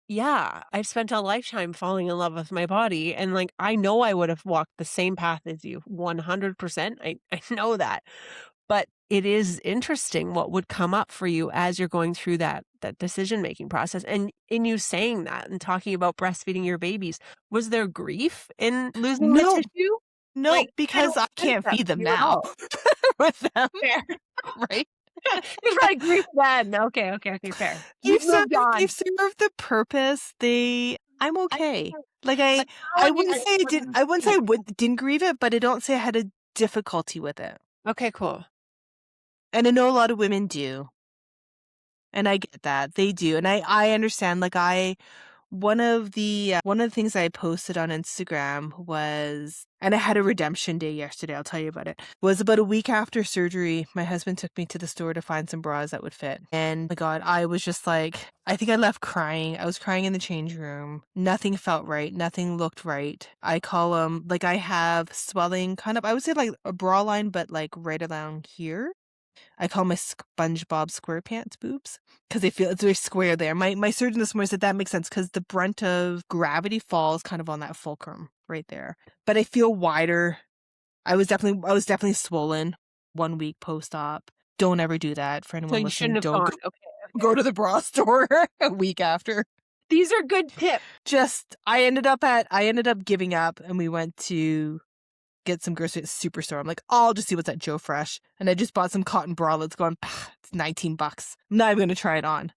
yeah, I've spent a lifetime falling in love with my body, and, like, I know I would have walked the same path as you 100%. I know that. But it is interesting what would come up for you as you're going through that decision-making process, and in you saying that and talking about breastfeeding your babies, was there grief in losing the No, tissue? no, Like, I because don't I sense can't that feed from them you at now all. with them, Fair. right? There's probably grief then. Okay, okay, okay, fair. You've They've served moved on. they've served the purpose. I'm I okay. think Like like, how have you guys I wouldn't say I didn't grieve it, but I don't say I had a difficulty with it. Okay, cool. And I know a lot of women do. And I get that. They do. And I understand like one of the things I posted on Instagram was, and I had a redemption day yesterday, I'll tell you about it, was about a week after surgery, my husband took me to the store to find some bras that would fit. And my God, I was just like, I think I left crying. I was crying in the change room. Nothing felt right. Nothing looked right. I call them, like I have swelling kind of, I would say like a bra line, but like right around here. I call my SpongeBob SquarePants boobs because they feel it's very square there. My surgeon this morning said that makes sense because the brunt of gravity falls kind of on that fulcrum right there. But I feel wider. I was definitely swollen 1 week post-op. Don't ever do that for So anyone you listening. shouldn't have Don't gone. Okay, go okay. to the bra store a week after. These are good tips. Just I ended up giving up and we went to get some groceries at Superstore. I'm like, oh, I'll just see what's at Joe Fresh. And I just bought some cotton bralettes going, it's $19. I'm not even going to try it on.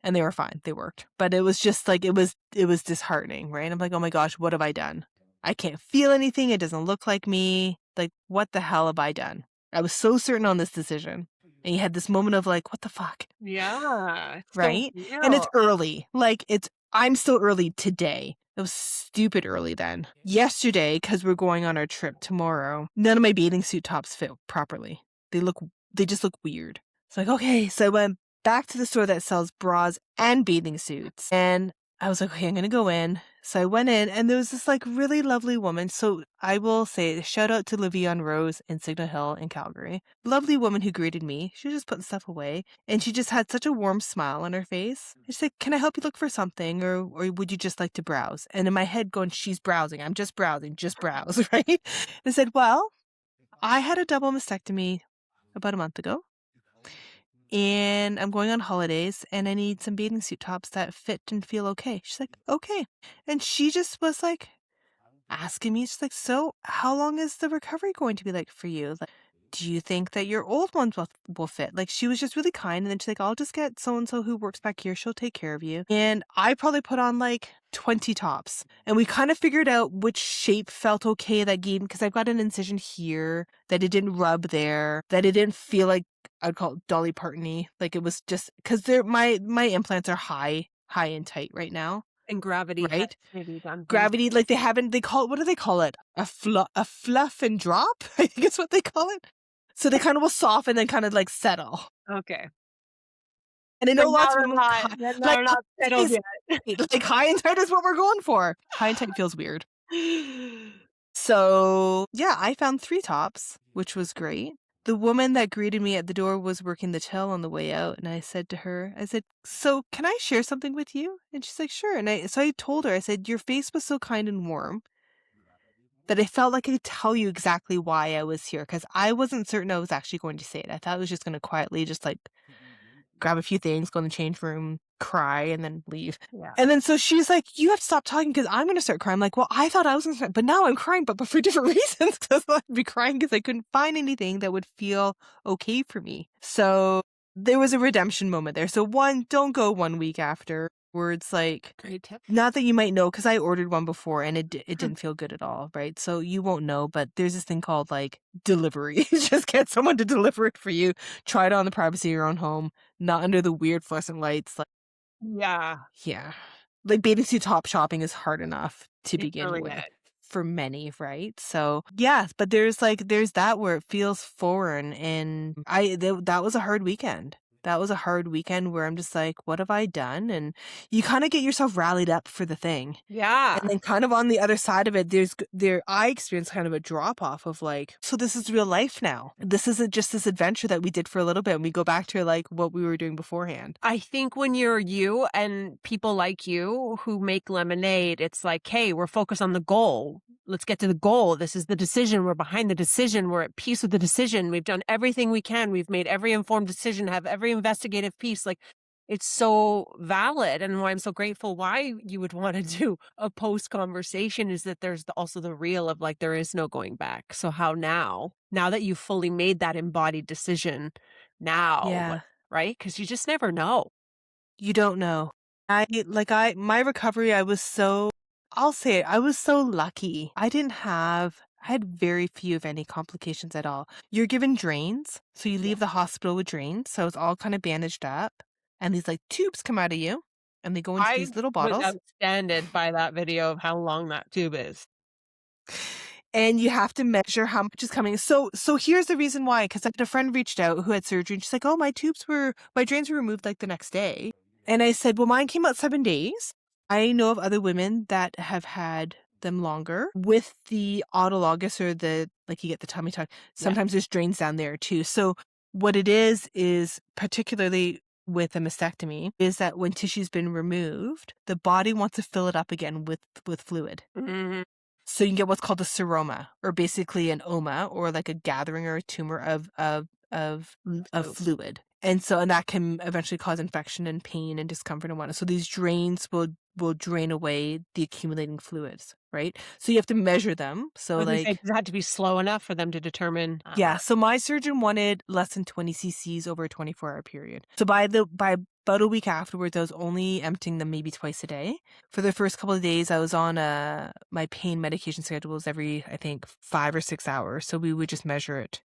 And they were fine. They worked. But it was just like, it was disheartening, right? I'm like, oh my gosh, what have I done? I can't feel anything. It doesn't look like me. Like, what the hell have I done? I was so certain on this decision. And you had this moment of like, what the fuck? Yeah. It's so Right? And it's real. early. Like I'm still early today. It was stupid early then. Yesterday, because we're going on our trip tomorrow, none of my bathing suit tops fit properly. They just look weird. It's like, okay. So I went back to the store that sells bras and bathing suits. And I was like, okay, I'm going to go in. So I went in and there was this like really lovely woman. So I will say shout out to Livia on Rose in Signal Hill in Calgary. Lovely woman who greeted me. She was just putting stuff away. And she just had such a warm smile on her face. She said, can I help you look for something? Or would you just like to browse? And in my head going, she's browsing. I'm just browsing. Just browse, right? And I said, well, I had a double mastectomy about a month ago. And I'm going on holidays and I need some bathing suit tops that fit and feel okay. She's like, okay. And she just was like asking me, she's like, so how long is the recovery going to be like for you? Like, do you think that your old ones will fit? Like, she was just really kind. And then she's like, I'll just get so-and-so who works back here. She'll take care of you. And I probably put on like 20 tops. And we kind of figured out which shape felt okay that gave, because I've got an incision here, that it didn't rub there, that it didn't feel like, I'd call it Dolly Parton-y. Like it was just, because my implants are high and tight right now. And gravity has Right? maybe done Gravity, like they call it, what do they call it? A fluff and drop? I think it's what they call it. So they kind of will soften and kind of like settle. Okay. And I But know now lots of they're women, not, then they're not settled yet. like high and tight is what we're going for. High and tight feels weird. So yeah, I found 3 tops, which was great. The woman that greeted me at the door was working the till on the way out. And I said to her, I said, so can I share something with you? And she's like, sure. And so I told her, I said, your face was so kind and warm that I felt like I could tell you exactly why I was here. Because I wasn't certain I was actually going to say it. I thought I was just going to quietly just like grab a few things, go in the change room, cry, and then leave. Yeah. And then so she's like, you have to stop talking because I'm going to start crying. I'm like, well, I thought I was going to start, but now I'm crying, but for different reasons. Because I'd be crying because I couldn't find anything that would feel okay for me. So there was a redemption moment there. So one, don't go 1 week after. Words like, Great tip. not that you might know, because I ordered one before and it didn't feel good at all, right? So you won't know, but there's this thing called like delivery. Just get someone to deliver it for you. Try it on the privacy of your own home, not under the weird fluorescent lights. Like, Yeah. yeah, like bathing suit top shopping is hard enough to It begin really with is. for many, right? So yeah, but there's that where it feels foreign, and that was a hard weekend. That was a hard weekend where I'm just like, what have I done? And you kind of get yourself rallied up for the thing. Yeah. And then kind of on the other side of it, I experienced kind of a drop off of like, so this is real life now. This isn't just this adventure that we did for a little bit and we go back to like what we were doing beforehand. I think when you're you and people like you who make lemonade, it's like, hey, we're focused on the goal. Let's get to the goal. This is the decision. We're behind the decision. We're at peace with the decision. We've done everything we can. We've made every informed decision, have every investigative piece. Like, it's so valid. And why I'm so grateful why you would want to do a post conversation is that there's also the real of like, there is no going back. So how now that you've fully made that embodied decision, now, Yeah. right? Because you just never know. You don't know. My recovery, I'll say it, I was so lucky. I had very few, if any, complications at all. You're given drains. So you leave the hospital with drains. So it's all kind of bandaged up. And these like tubes come out of you and they go into I these little was bottles. outstanded by that video of how long that tube is. And you have to measure how much is coming. So here's the reason why, because I had a friend reached out who had surgery and she's like, oh, my drains were removed like the next day. And I said, well, mine came out 7 days. I know of other women that have had them longer with the autologous or like you get the tummy tuck. Sometimes there's drains down there too. So what it is particularly with a mastectomy is that when tissue's been removed, the body wants to fill it up again with fluid. Mhm. So you can get what's called a seroma, or basically an oma, or like a gathering or a tumor of fluid. And that can eventually cause infection and pain and discomfort and whatnot. So these drains will drain away the accumulating fluids, right? So you have to measure them. So Does it have to be slow enough for them to determine? Yeah. So my surgeon wanted less than 20 cc's over a 24-hour period. So by about a week afterwards, I was only emptying them maybe twice a day. For the first couple of days, I was on my pain medication schedule was every, I think, 5 or 6 hours. So we would just measure it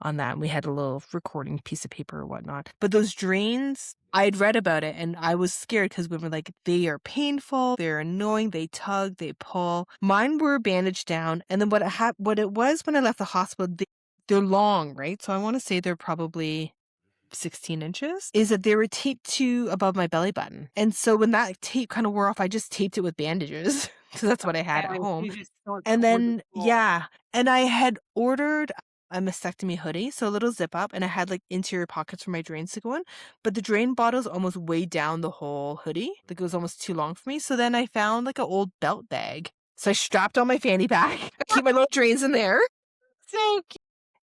on that. And we had a little recording piece of paper or whatnot. But those drains, I had read about it and I was scared because we were like, they are painful, they're annoying, they tug, they pull. Mine were bandaged down. And then what it was when I left the hospital, they're long, right? So I want to say they're probably 16 inches, is that they were taped to above my belly button. And so when that tape kind of wore off, I just taped it with bandages because that's what I had at home. And then, yeah. And I had ordered a mastectomy hoodie, so a little zip up, and I had like interior pockets for my drains to go in. But the drain bottles almost weighed down the whole hoodie. Like it was almost too long for me. So then I found like an old belt bag. So I strapped on my fanny pack. I keep my little drains in there. So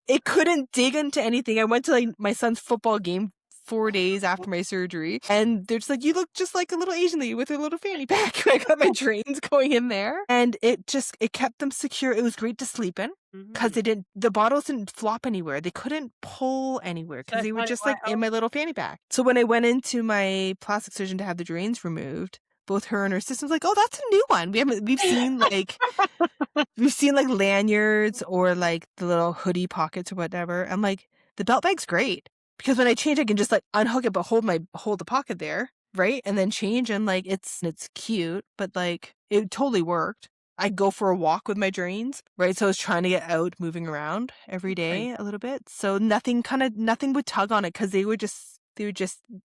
it couldn't dig into anything. I went to like my son's football game 4 days after my surgery, and they're just like, you look just like a little Asian lady with a little fanny pack. I got my drains going in there, and it kept them secure. It was great to sleep in because the bottles didn't flop anywhere. They couldn't pull anywhere because they were just like in my little fanny pack. So when I went into my plastic surgeon to have the drains removed, both her and her assistant was like, oh, that's a new one. We've seen like lanyards or like the little hoodie pockets or whatever. I'm like, the belt bag's great because when I change, I can just like unhook it, but hold the pocket there, right? And then change, and like it's cute, but like it totally worked. I go for a walk with my drains, right? So I was trying to get out, moving around every day a little bit. So nothing would tug on it because they were just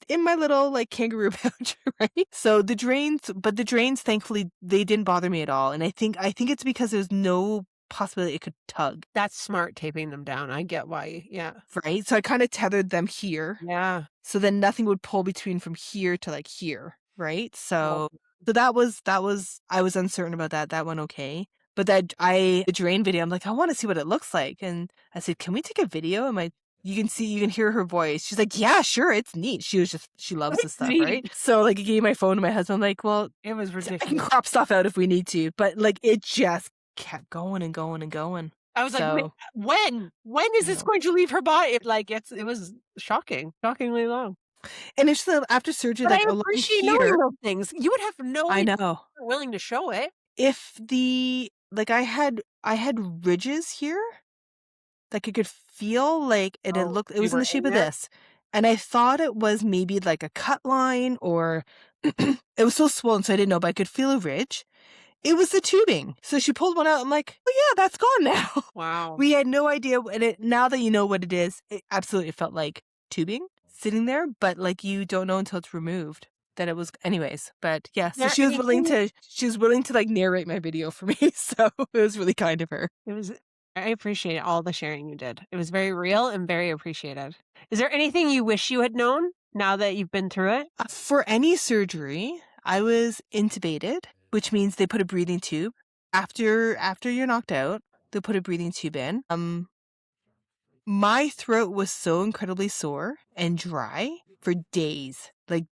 in my little like kangaroo pouch, right? So the drains, thankfully, they didn't bother me at all. And I think it's because there's no possibility it could tug. That's smart, taping them down. I get why. Yeah. Right? So I kind of tethered them here. Yeah. So then nothing would pull between from here to like here, right? So that was I was uncertain about that. That went okay. But the drain video, I'm like, I want to see what it looks like. And I said, can we take a video? And you can hear her voice. She's like, yeah, sure, it's neat. She loves this stuff, right? So like I gave my phone to my husband. I'm like, well, it was ridiculous. I can crop stuff out if we need to. But like it just kept going and going and going. I was like, when is this going to leave her body? It was shockingly long. And it's after surgery, but like I appreciate knowing those things. You would have no idea. I know. You're willing to show it. If I had ridges here, like I could feel like it was in the shape of this. And I thought it was maybe like a cut line or it was so swollen, so I didn't know, but I could feel a ridge. It was the tubing. So she pulled one out. I'm like, oh yeah, that's gone now. Wow. We had no idea. And now that you know what it is, it absolutely felt like tubing sitting there, but like you don't know until it's removed that it was anyways. But yeah, so she was willing to like narrate my video for me. So it was really kind of her. I appreciate all the sharing you did. It was very real and very appreciated. Is there anything you wish you had known now that you've been through it? For any surgery, I was intubated, which means they put a breathing tube. After you're knocked out, they put a breathing tube in. My throat was so incredibly sore and dry for days, like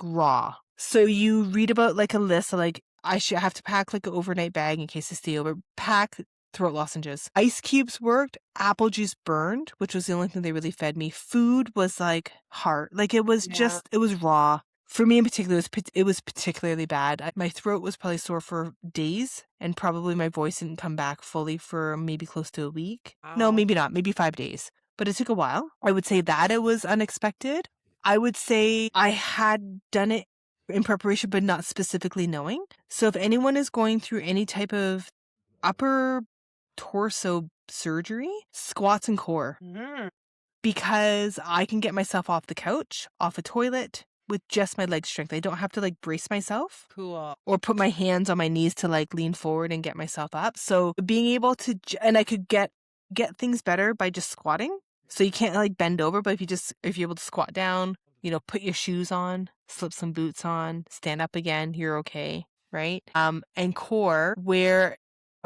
raw. So you read about like a list of like I should have to pack like an overnight bag in case I stay over. Pack throat lozenges. Ice cubes worked. Apple juice burned, which was the only thing they really fed me. Food was like hard. Like it was it was raw. For me in particular, it was particularly bad. My throat was probably sore for days, and probably my voice didn't come back fully for maybe close to a week. Wow. No, maybe not. Maybe 5 days. But it took a while. I would say that it was unexpected. I would say I had done it in preparation, but not specifically knowing. So if anyone is going through any type of upper torso surgery, squats and core. Mm-hmm. Because I can get myself off the couch, off a toilet, with just my leg strength. I don't have to like brace myself. Cool. Or put my hands on my knees to like lean forward and get myself up. So being able to, and I could get things better by just squatting. So you can't like bend over, but if you're able to squat down, put your shoes on, slip some boots on, stand up again, you're okay. Right. And core, where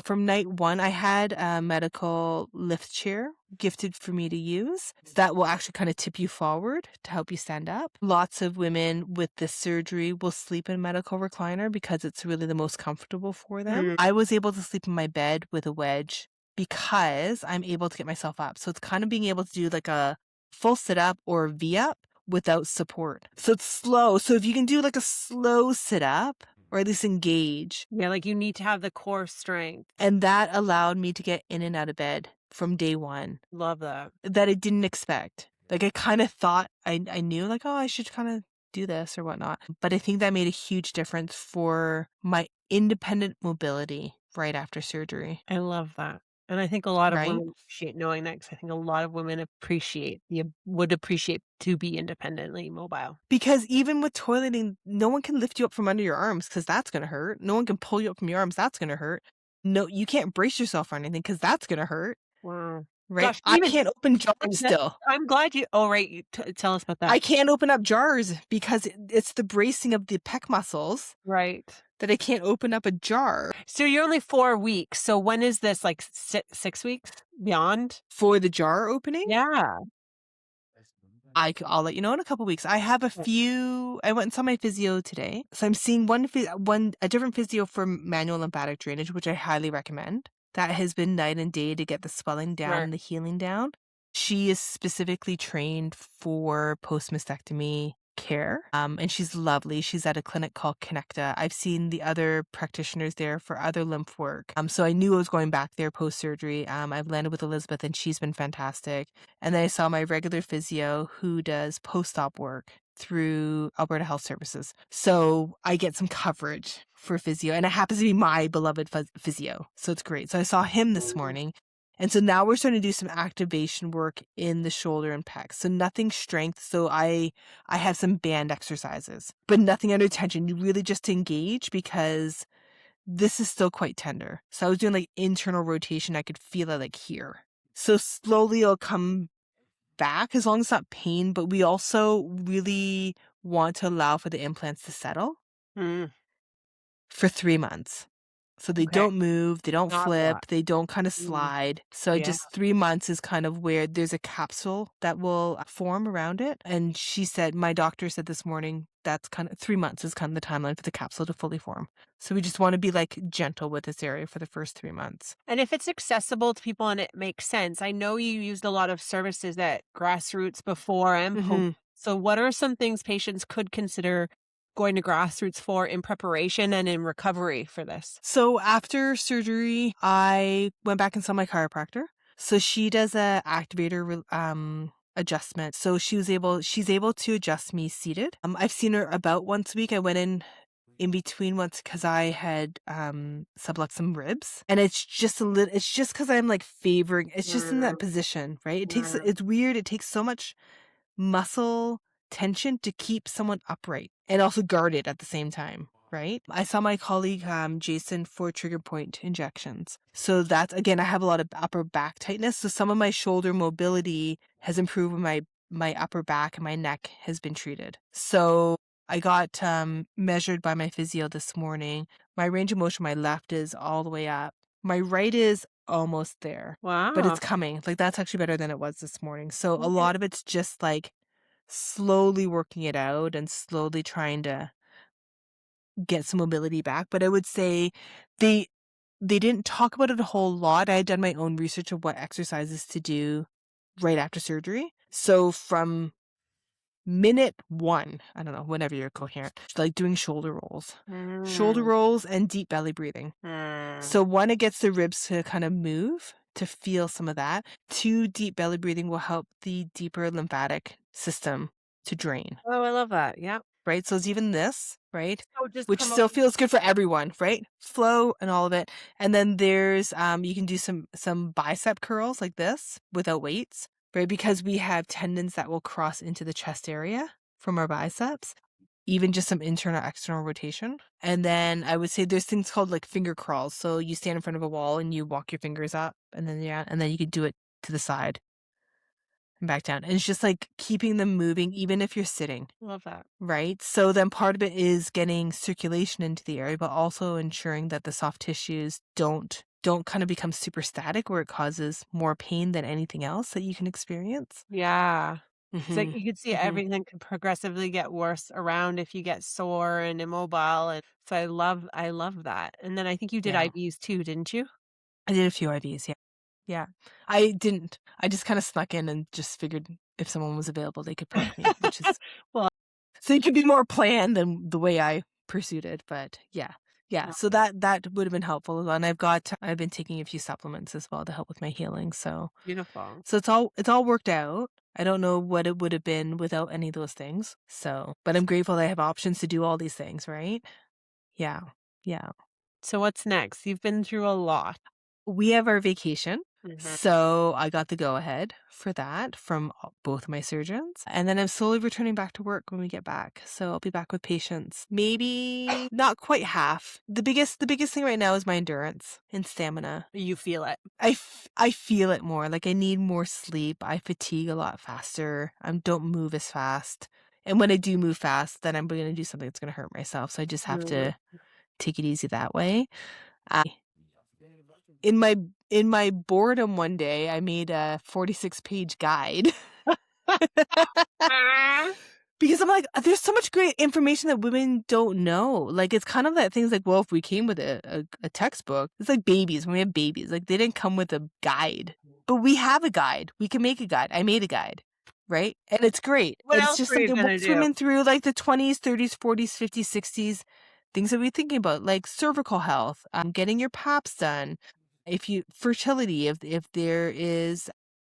from night one, I had a medical lift chair gifted for me to use. That will actually kind of tip you forward to help you stand up. Lots of women with this surgery will sleep in a medical recliner because it's really the most comfortable for them. Mm. I was able to sleep in my bed with a wedge because I'm able to get myself up. So it's kind of being able to do like a full sit up or V up without support. So it's slow. So if you can do like a slow sit up, or at least engage. Yeah, like you need to have the core strength. And that allowed me to get in and out of bed from day one Love that. that I didn't expect. Like, I kind of thought I knew, like, oh, I should kind of do this or whatnot. But I think that made a huge difference for my independent mobility right after surgery, I love that. And I think a lot of right? women appreciate knowing that, 'cause I think a lot of women would appreciate to be independently mobile. Because even with toileting, no one can lift you up from under your arms because that's going to hurt. No one can pull you up from your arms. That's going to hurt. No, you can't brace yourself for anything because that's going to hurt, Wow. right? Gosh, I even can't open jars and that still. I'm glad you oh, right, you tell us about I that. can't open up jars because it's the bracing of the pec muscles Right. that I can't open up a jar So you're only 4 weeks, so when is this, like, 6 weeks? Beyond? for the jar opening. Yeah. I'll let you know in a couple weeks. I have a few. I went and saw my physio today, so I'm seeing a different physio for manual lymphatic drainage, which I highly recommend. That has been night and day to get the swelling down Smart. and the healing down. She is specifically trained for post mastectomy care, and she's lovely. She's at a clinic called Connecta. I've seen the other practitioners there for other lymph work, so I knew I was going back there post surgery. I've landed with Elizabeth, and she's been fantastic. And then I saw my regular physio who does post-op work through Alberta Health Services. So I get some coverage for physio, and it happens to be my beloved physio. So it's great. So I saw him this morning. And so now we're starting to do some activation work in the shoulder and pecs. So nothing strength. So I have some band exercises, but nothing under tension. You really just engage because this is still quite tender. So I was doing like internal rotation. I could feel it like here. So slowly it'll come back as long as it's not pain, but we also really want to allow for the implants to settle Mm, for 3 months. So they okay. don't move, they don't Not a flip, lot. they don't kind of Mm, slide. So yeah. just 3 months is kind of where there's a capsule that will form around it. And she said, my doctor said this morning, that's kind of 3 months is kind of the timeline for the capsule to fully form. So we just want to be like gentle with this area for the first 3 months. And if it's accessible to people and it makes sense, I know you used a lot of services at Grassroots before and post. hmm So what are some things patients could consider going to Grassroots for in preparation and in recovery for this? So after surgery, I went back and saw my chiropractor. So she does a activator adjustment. So she's able to adjust me seated. I've seen her about once a week. I went in between once because I had subluxed some ribs, and it's just a little. It's just because I'm like favoring. It's just in that Mm, position, right? mm. It's weird. It takes so much muscle tension to keep someone upright and also guarded at the same time, right? I saw my colleague Jason for trigger point injections. So that's again, I have a lot of upper back tightness. So some of my shoulder mobility has improved when my upper back and my neck has been treated. So I got measured by my physio this morning. My range of motion, my left is all the way up. My right is almost there, but Wow. it's coming. Like that's actually better than it was this morning. So a Okay. lot of it's just like slowly working it out and slowly trying to get some mobility back. But I would say they they didn't talk about it a whole lot. I had done my own research of what exercises to do right after surgery. So from minute one, I don't know, whenever you're coherent, like doing shoulder Mm, rolls and deep belly breathing. mm. So one, it gets the ribs to kind of move to feel some of that. Two, deep belly breathing will help the deeper lymphatic system to drain. Oh, I love that. Yeah. Right? So it's even this, right? So just Which still promoting. feels good for everyone, right? Flow and all of it. And then there's you can do some bicep curls like this without weights, right? Because we have tendons that will cross into the chest area from our biceps. Even just some internal external rotation. And then I would say there's things called like finger crawls. So you stand in front of a wall and you walk your fingers up and then yeah, and then you could do it to the side and back down. And it's just like keeping them moving even if you're sitting. Love that. Right. So then part of it is getting circulation into the area, but also ensuring that the soft tissues don't kind of become super static where it causes more pain than anything else that you can experience. Yeah. It's like hmm you could see hmm everything can progressively get worse around if you get sore and immobile. And so I love that. And then I think you did Yeah. IVs too, didn't you? I did a few IVs. Yeah. Yeah. I didn't. I just kind of snuck in and just figured if someone was available, they could poke me, which is Well, so it could be more planned than the way I pursued it. But yeah. Yeah, so that would have been helpful as well. And I've been taking a few supplements as well to help with my healing. So Beautiful. it's all worked out. I don't know what it would have been without any of those things. So, but I'm grateful that I have options to do all these things, right? Yeah. Yeah. So what's next? You've been through a lot. We have our vacation. Mhm. So I got the go ahead for that from both my surgeons. And then I'm slowly returning back to work when we get back. So I'll be back with patients. Maybe not quite half. The biggest thing right now is my endurance and stamina. You feel it. I feel it more. Like I need more sleep. I fatigue a lot faster. I don't move as fast. And when I do move fast, then I'm going to do something that's going to hurt myself. So I just have to take it easy that way. In my boredom one day, I made a 46-page guide because I'm like, there's so much great information that women don't know. Like, it's kind of that things like, well, if we came with a textbook, it's like babies. When we have babies, like they didn't come with a guide, but we have a guide. We can make a guide. I made a guide, right? And it's great. What It's else just were like you it gonna walks do? women through like the 20s, 30s, 40s, 50s, 60s, things that we're thinking about, like cervical health, getting your PAPs done. If you fertility, if there is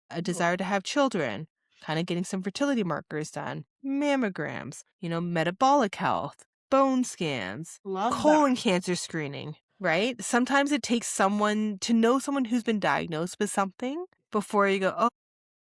a desire to have children, kind of getting some fertility markers done, mammograms, metabolic health, bone scans, Love colon cancer screening, right? Sometimes it takes someone to know someone who's been diagnosed with something before you go, oh,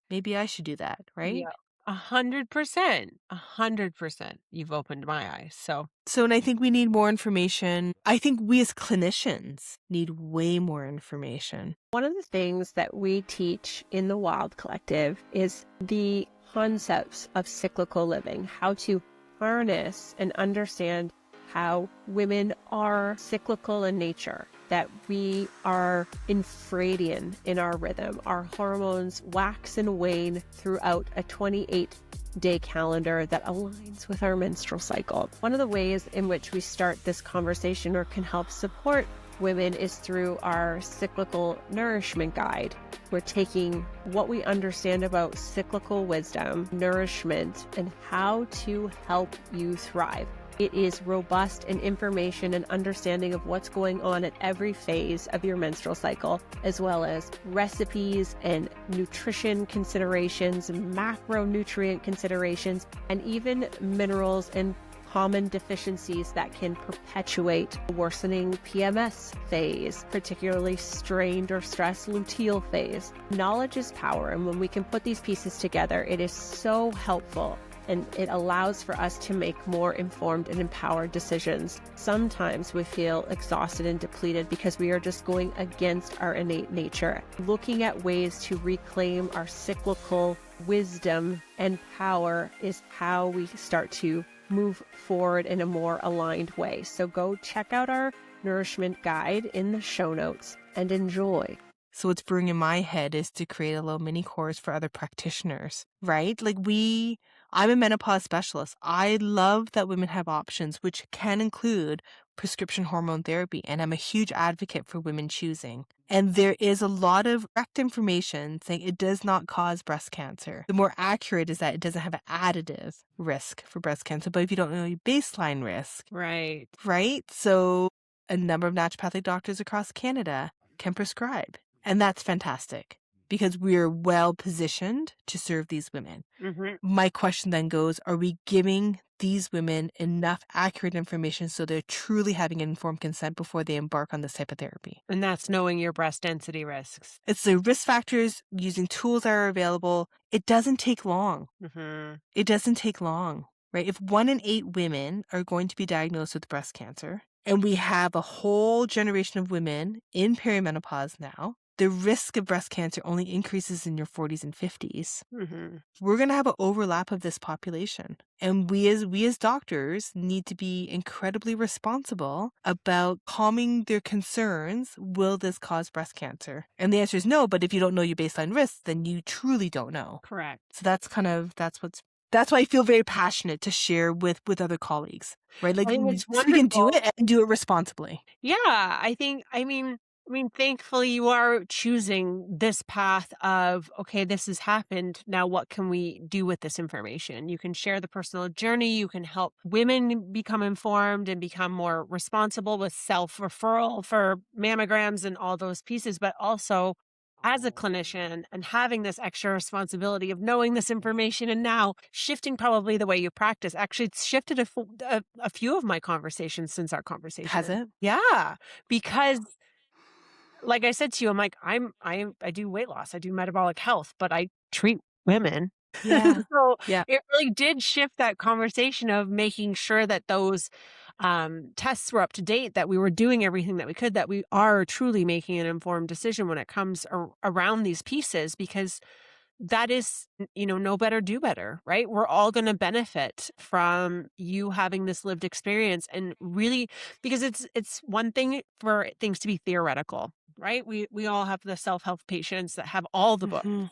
maybe I should do that, right? Yeah. 100%. 100%. You've opened my eyes. So And I think we need more information. I think we as clinicians need way more information. one of the things that we teach in the Wild Collective is the concepts of cyclical living, how to harness and understand how women are cyclical in nature, that we are infradian in our rhythm. Our hormones wax and wane throughout a 28-day calendar that aligns with our menstrual cycle. One of the ways in which we start this conversation or can help support women is through our cyclical nourishment guide. We're taking what we understand about cyclical wisdom, nourishment, and how to help you thrive. It is robust in information and understanding of what's going on at every phase of your menstrual cycle, as well as recipes and nutrition considerations, macronutrient considerations, and even minerals and common deficiencies that can perpetuate a worsening PMS phase, particularly strained or stressed luteal phase. Knowledge is power, and when we can put these pieces together, it is so helpful. And it allows for us to make more informed and empowered decisions. Sometimes we feel exhausted and depleted because we are just going against our innate nature. Looking at ways to reclaim our cyclical wisdom and power is how we start to move forward in a more aligned way. So go check out our nourishment guide in the show notes and enjoy. So what's brewing in my head is to create a little mini course for other practitioners, right? I'm a menopause specialist. I love that women have options, which can include prescription hormone therapy. And I'm a huge advocate for women choosing. And there is a lot of correct information saying it does not cause breast cancer. The more accurate is that it doesn't have an additive risk for breast cancer. But if you don't know your baseline risk, Right. So a number of naturopathic doctors across Canada can prescribe. And that's fantastic because we're well positioned to serve these women. Mm-hmm. My question then goes, are we giving these women enough accurate information so they're truly having an informed consent before they embark on this type of therapy? And that's knowing your breast density risks. It's the risk factors, using tools that are available. It doesn't take long. Mm-hmm. It doesn't take long, right? If 1 in 8 women are going to be diagnosed with breast cancer, and we have a whole generation of women in perimenopause now, the risk of breast cancer only increases in your 40s and 50s. Mm-hmm. We're going to have an overlap of this population. And we as doctors need to be incredibly responsible about calming their concerns. Will this cause breast cancer? And the answer is no, but if you don't know your baseline risks, then you truly don't know. Correct. So that's why I feel very passionate to share with other colleagues, right? Like, I think it's so we can do wonderful. it and do it responsibly. Yeah, I mean, I mean, thankfully, you are choosing this path of, okay, this has happened. Now, what can we do with this information? You can share the personal journey. You can help women become informed and become more responsible with self referral for mammograms and all those pieces. But also, as a clinician and having this extra responsibility of knowing this information and now shifting probably the way you practice. Actually, it's shifted a few of my conversations since our Has conversation. it? Yeah, because like I said to you, I'm like, I do weight loss, I do metabolic health, but I treat women. Yeah. So Yeah. it really did shift that conversation of making sure that those tests were up to date, that we were doing everything that we could, that we are truly making an informed decision when it comes around these pieces, because that is, know better, do better, right? We're all going to benefit from you having this lived experience and really, because it's one thing for things to be theoretical, right? We all have the self-help patients that have all the books, Mhm.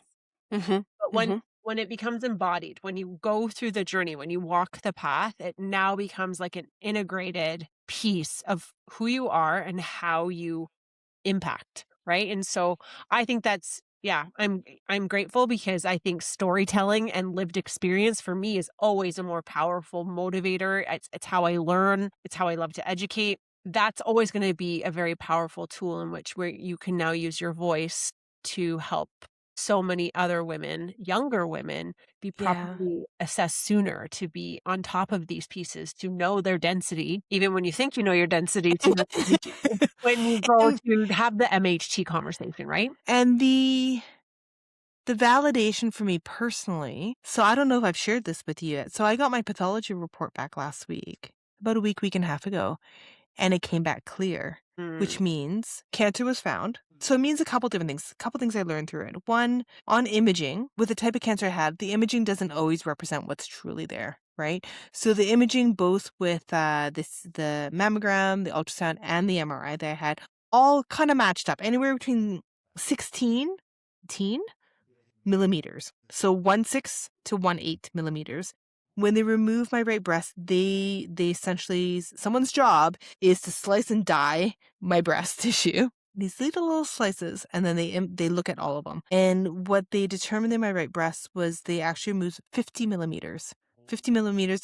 Mhm. but Mhm. when it becomes embodied, when you go through the journey, when you walk the path, it now becomes like an integrated piece of who you are and how you impact, right? And so I think that's yeah, I'm grateful because I think storytelling and lived experience for me is always a more powerful motivator. It's how I learn, it's how I love to educate. That's always going to be a very powerful tool in which where you can now use your voice to help so many other women, younger women, be Yeah. properly assessed sooner, to be on top of these pieces, to know their density, even when you think you know your density, to know when you go And to have the MHT conversation, right? and the validation for me personally, so I don't know if I've shared this with you yet. So I got my pathology report back last week, about a week and a half ago, and it came back clear, Mm, which means cancer was found. So it means a couple different things. A couple things I learned through it. One, on imaging, with the type of cancer I had, the imaging doesn't always represent what's truly there, right? So the imaging, both with the mammogram, the ultrasound, and the MRI that I had, all kind of matched up, anywhere between 16 millimeters. So 1/6 to 1/8 millimeters. When they remove my right breast, they essentially, someone's job is to slice and die my breast tissue. These little slices, and then they look at all of them. And what they determined in my right breast was they actually removed 50 millimeters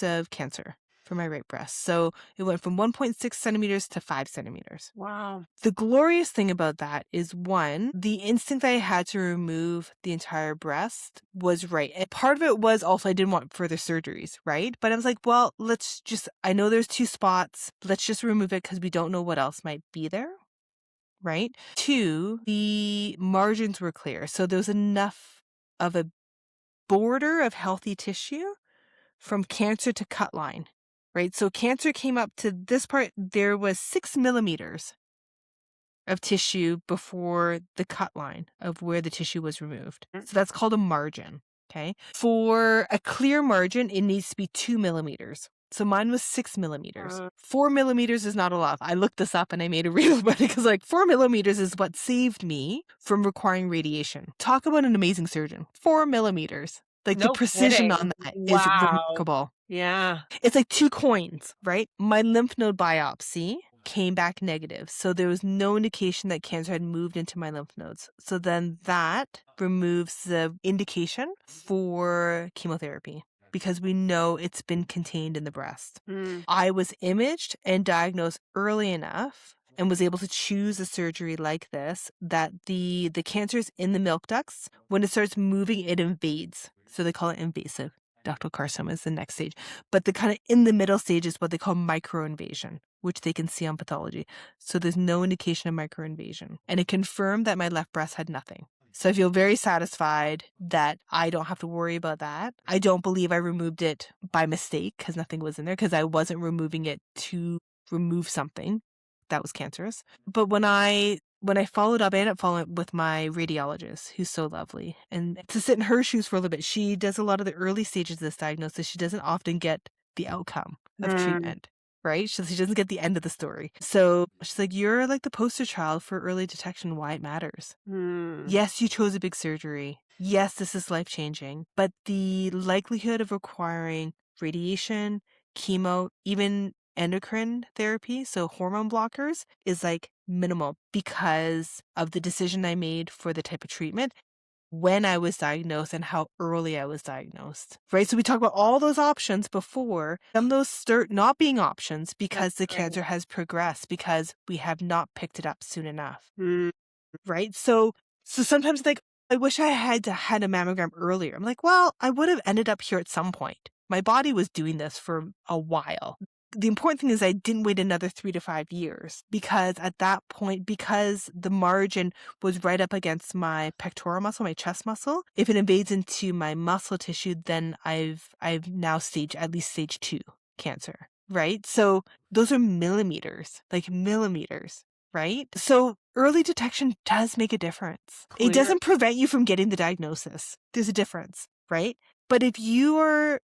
of cancer from my right breast. So it went from 1.6 centimeters to 5 centimeters. wow. The glorious thing about that is, one, the instinct that I had to remove the entire breast was right. And part of it was also I didn't want further surgeries, right? But I was like, well, I know there's 2 spots. Let's just remove it because we don't know what else might be there, right? 2, the margins were clear. So there was enough of a border of healthy tissue from cancer to cut line, right? So cancer came up to this part. There was 6 millimeters of tissue before the cut line of where the tissue was removed. Mm, So that's called a margin. Okay. For a clear margin, it needs to be 2 millimeters. So mine was 6 millimeters. uh, 4 millimeters is not enough. I looked this up and I made a reel about it because, like, 4 millimeters is what saved me from requiring radiation. Talk about an amazing surgeon. 4 millimeters. Like, the no precision kidding. on that is Wow. remarkable. Yeah. It's like 2 coins, right? My lymph node biopsy came back negative. So there was no indication that cancer had moved into my lymph nodes. So then that removes the indication for chemotherapy because we know it's been contained in the breast. Mm, I was imaged and diagnosed early enough and was able to choose a surgery like this that the cancer is in the milk ducts. When it starts moving, it invades. So they call it invasive ductal carcinoma is the next stage. But the kind of in the middle stage is what they call microinvasion, which they can see on pathology. So there's no indication of microinvasion. And it confirmed that my left breast had nothing. So I feel very satisfied that I don't have to worry about that. I don't believe I removed it by mistake because nothing was in there, because I wasn't removing it to remove something that was cancerous. But when I followed up, I ended up following up with my radiologist, who's so lovely. And to sit in her shoes for a little bit, she does a lot of the early stages of this diagnosis. She doesn't often get the outcome of mm, treatment, right? She doesn't get the end of the story. So she's like, you're like the poster child for early detection, why it matters. mm, Yes, you chose a big surgery. Yes, this is life-changing. But the likelihood of requiring radiation, chemo, even endocrine therapy, so hormone blockers, is like minimal because of the decision I made for the type of treatment when I was diagnosed and how early I was diagnosed, right? So we talked about all those options before, some of those start not being options because the Right. cancer has progressed because we have not picked it up soon enough, Mm. right? So sometimes like, I wish I had a mammogram earlier. I'm like, well, I would have ended up here at some point. My body was doing this for a while. The important thing is I didn't wait another 3 to 5 years because at that point, because the margin was right up against my pectoral muscle, my chest muscle, if it invades into my muscle tissue, then I've now at least stage 2 cancer, right? So those are millimeters, like millimeters, right? So early detection does make a difference. It Clear. doesn't prevent you from getting the diagnosis. There's a difference, right? But if you have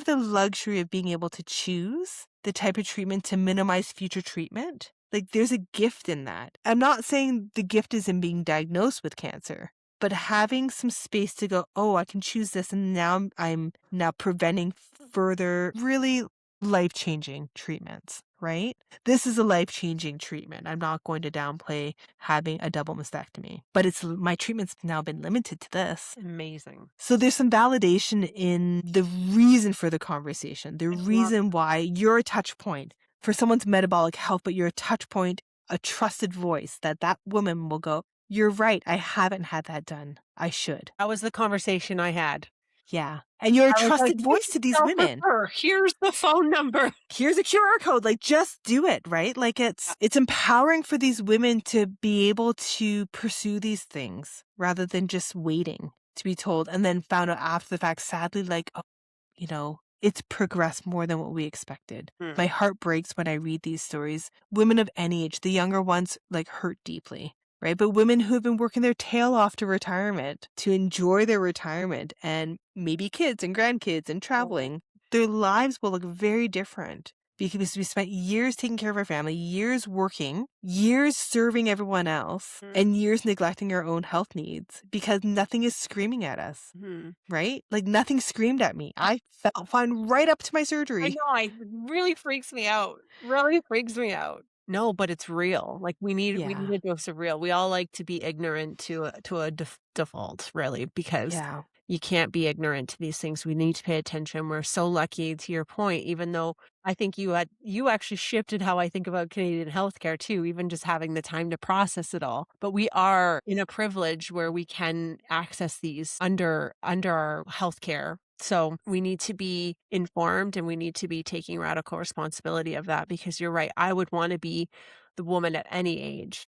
the luxury of being able to choose the type of treatment to minimize future treatment, like there's a gift in that. I'm not saying the gift is in being diagnosed with cancer, but having some space to go, oh, I can choose this, and now I'm now preventing further really life-changing treatments, right? This is a life-changing treatment. I'm not going to downplay having a double mastectomy, but my treatment's now been limited to this. Amazing. So there's some validation in the reason for the conversation, the I love reason why you're a touch point for someone's metabolic health, but you're a touch point, a trusted voice that woman will go, you're right, I haven't had that done. I should. that was the conversation I had. Yeah. And you're a I was like, trusted "You voice to these women. self-refer. Here's the phone number." Here's a QR code. Like, just do it, right? Like, it's empowering for these women to be able to pursue these things rather than just waiting to be told and then found out after the fact, sadly, like, oh, it's progressed more than what we expected. Hmm. My heart breaks when I read these stories. Women of any age, the younger ones, like, hurt deeply, right? But women who have been working their tail off to retirement, to enjoy their retirement and maybe kids and grandkids and traveling, their lives will look very different because we spent years taking care of our family, years working, years serving everyone else, and years neglecting our own health needs because nothing is screaming at us, Hmm. right? Like nothing screamed at me. I felt fine right up to my I surgery. know, it really freaks me out, really freaks me out. No, but it's real, like, we need Yeah. a dose of real. We all like to be ignorant to a default, really, because Yeah. you can't be ignorant to these things. We need to pay attention. We're so lucky, to your point, even though I think you actually shifted how I think about Canadian healthcare too, even just having the time to process it all. But we are in a privilege where we can access these under our healthcare. So we need to be informed and we need to be taking radical responsibility of that because you're right. I would want to be the woman at any age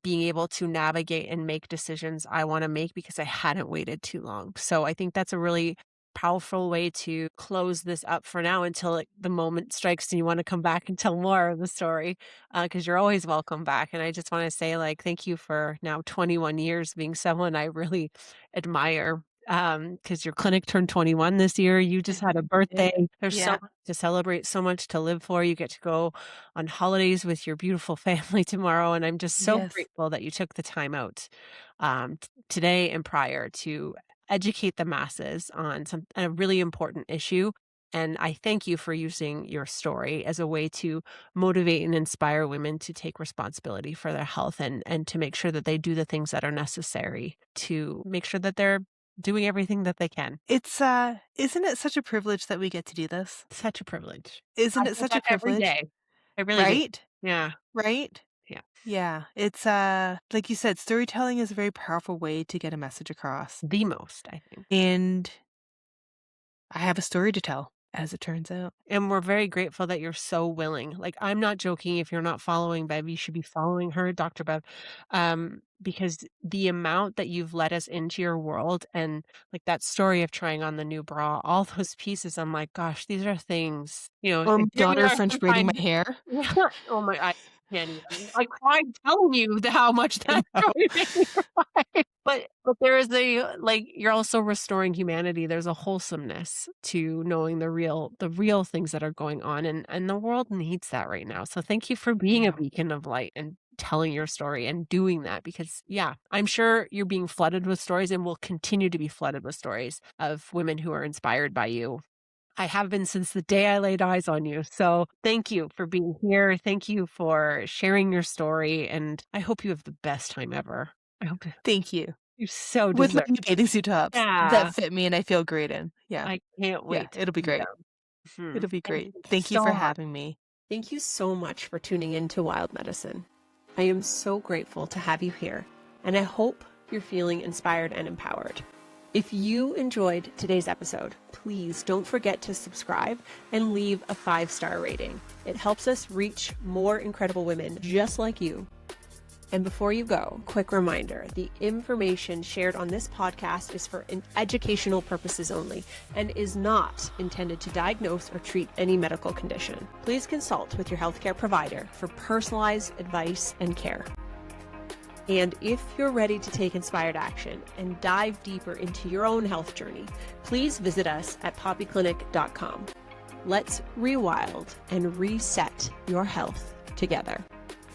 being able to navigate and make decisions I want to make because I hadn't waited too long. So I think that's a really powerful way to close this up for now until the moment strikes and you want to come back and tell more of the story because you're always welcome back. And I just want to say, like, thank you for now 21 years being someone I really admire because your clinic turned 21 this year. You just had a birthday. There's so Yeah. much to celebrate, so much to live for. You get to go on holidays with your beautiful family tomorrow. And I'm just so Yes. grateful that you took the time out today and prior to educate the masses on a really important issue. And I thank you for using your story as a way to motivate and inspire women to take responsibility for their health and to make sure that they do the things that are necessary to make sure that they're doing everything that they can. It's isn't it such a privilege that we get to do this? Such a privilege. Isn't I it feel such a that every privilege? day. I really do. Right? Yeah. Right? Yeah. Yeah. It's like you said, storytelling is a very powerful way to get a message across. The most, I think. And I have a story to tell, as it turns out. And we're very grateful that you're so willing. Like, I'm not joking. If you're not following Bev, you should be following her, Dr. Bev, because the amount that you've let us into your world and like that story of trying on the new bra, all those pieces, I'm like, gosh, these are things, Or my here we daughter are French braiding my sometimes. hair. Yeah. Oh my, I can't even. I cried telling you how much I that know. story made me cry. But there is like you're also restoring humanity. There's a wholesomeness to knowing the real things that are going on and the world needs that right now. So thank you for being a Yeah. beacon of light and telling your story and doing that because yeah, I'm sure you're being flooded with stories and will continue to be flooded with stories of women who are inspired by you I have been since the day I laid eyes on you. So thank you for being here. Thank you for sharing your story. And I hope you have the best time ever. I hope Thank you. you so With my deserve. new bathing suit tops that Yeah. fit me and I feel great in. Yeah. I can't Yeah. wait to It'll be see great. them. Mhm. It'll be Thank great. you Thank you for so much. having me. Thank you so much for tuning in to Wild Medicine. I am so grateful to have you here, and I hope you're feeling inspired and empowered. If you enjoyed today's episode, please don't forget to subscribe and leave a 5-star rating. It helps us reach more incredible women just like you. And before you go, quick reminder, the information shared on this podcast is for educational purposes only and is not intended to diagnose or treat any medical condition. Please consult with your healthcare provider for personalized advice and care. And if you're ready to take inspired action and dive deeper into your own health journey, please visit us at poppyclinic.com. Let's rewild and reset your health together.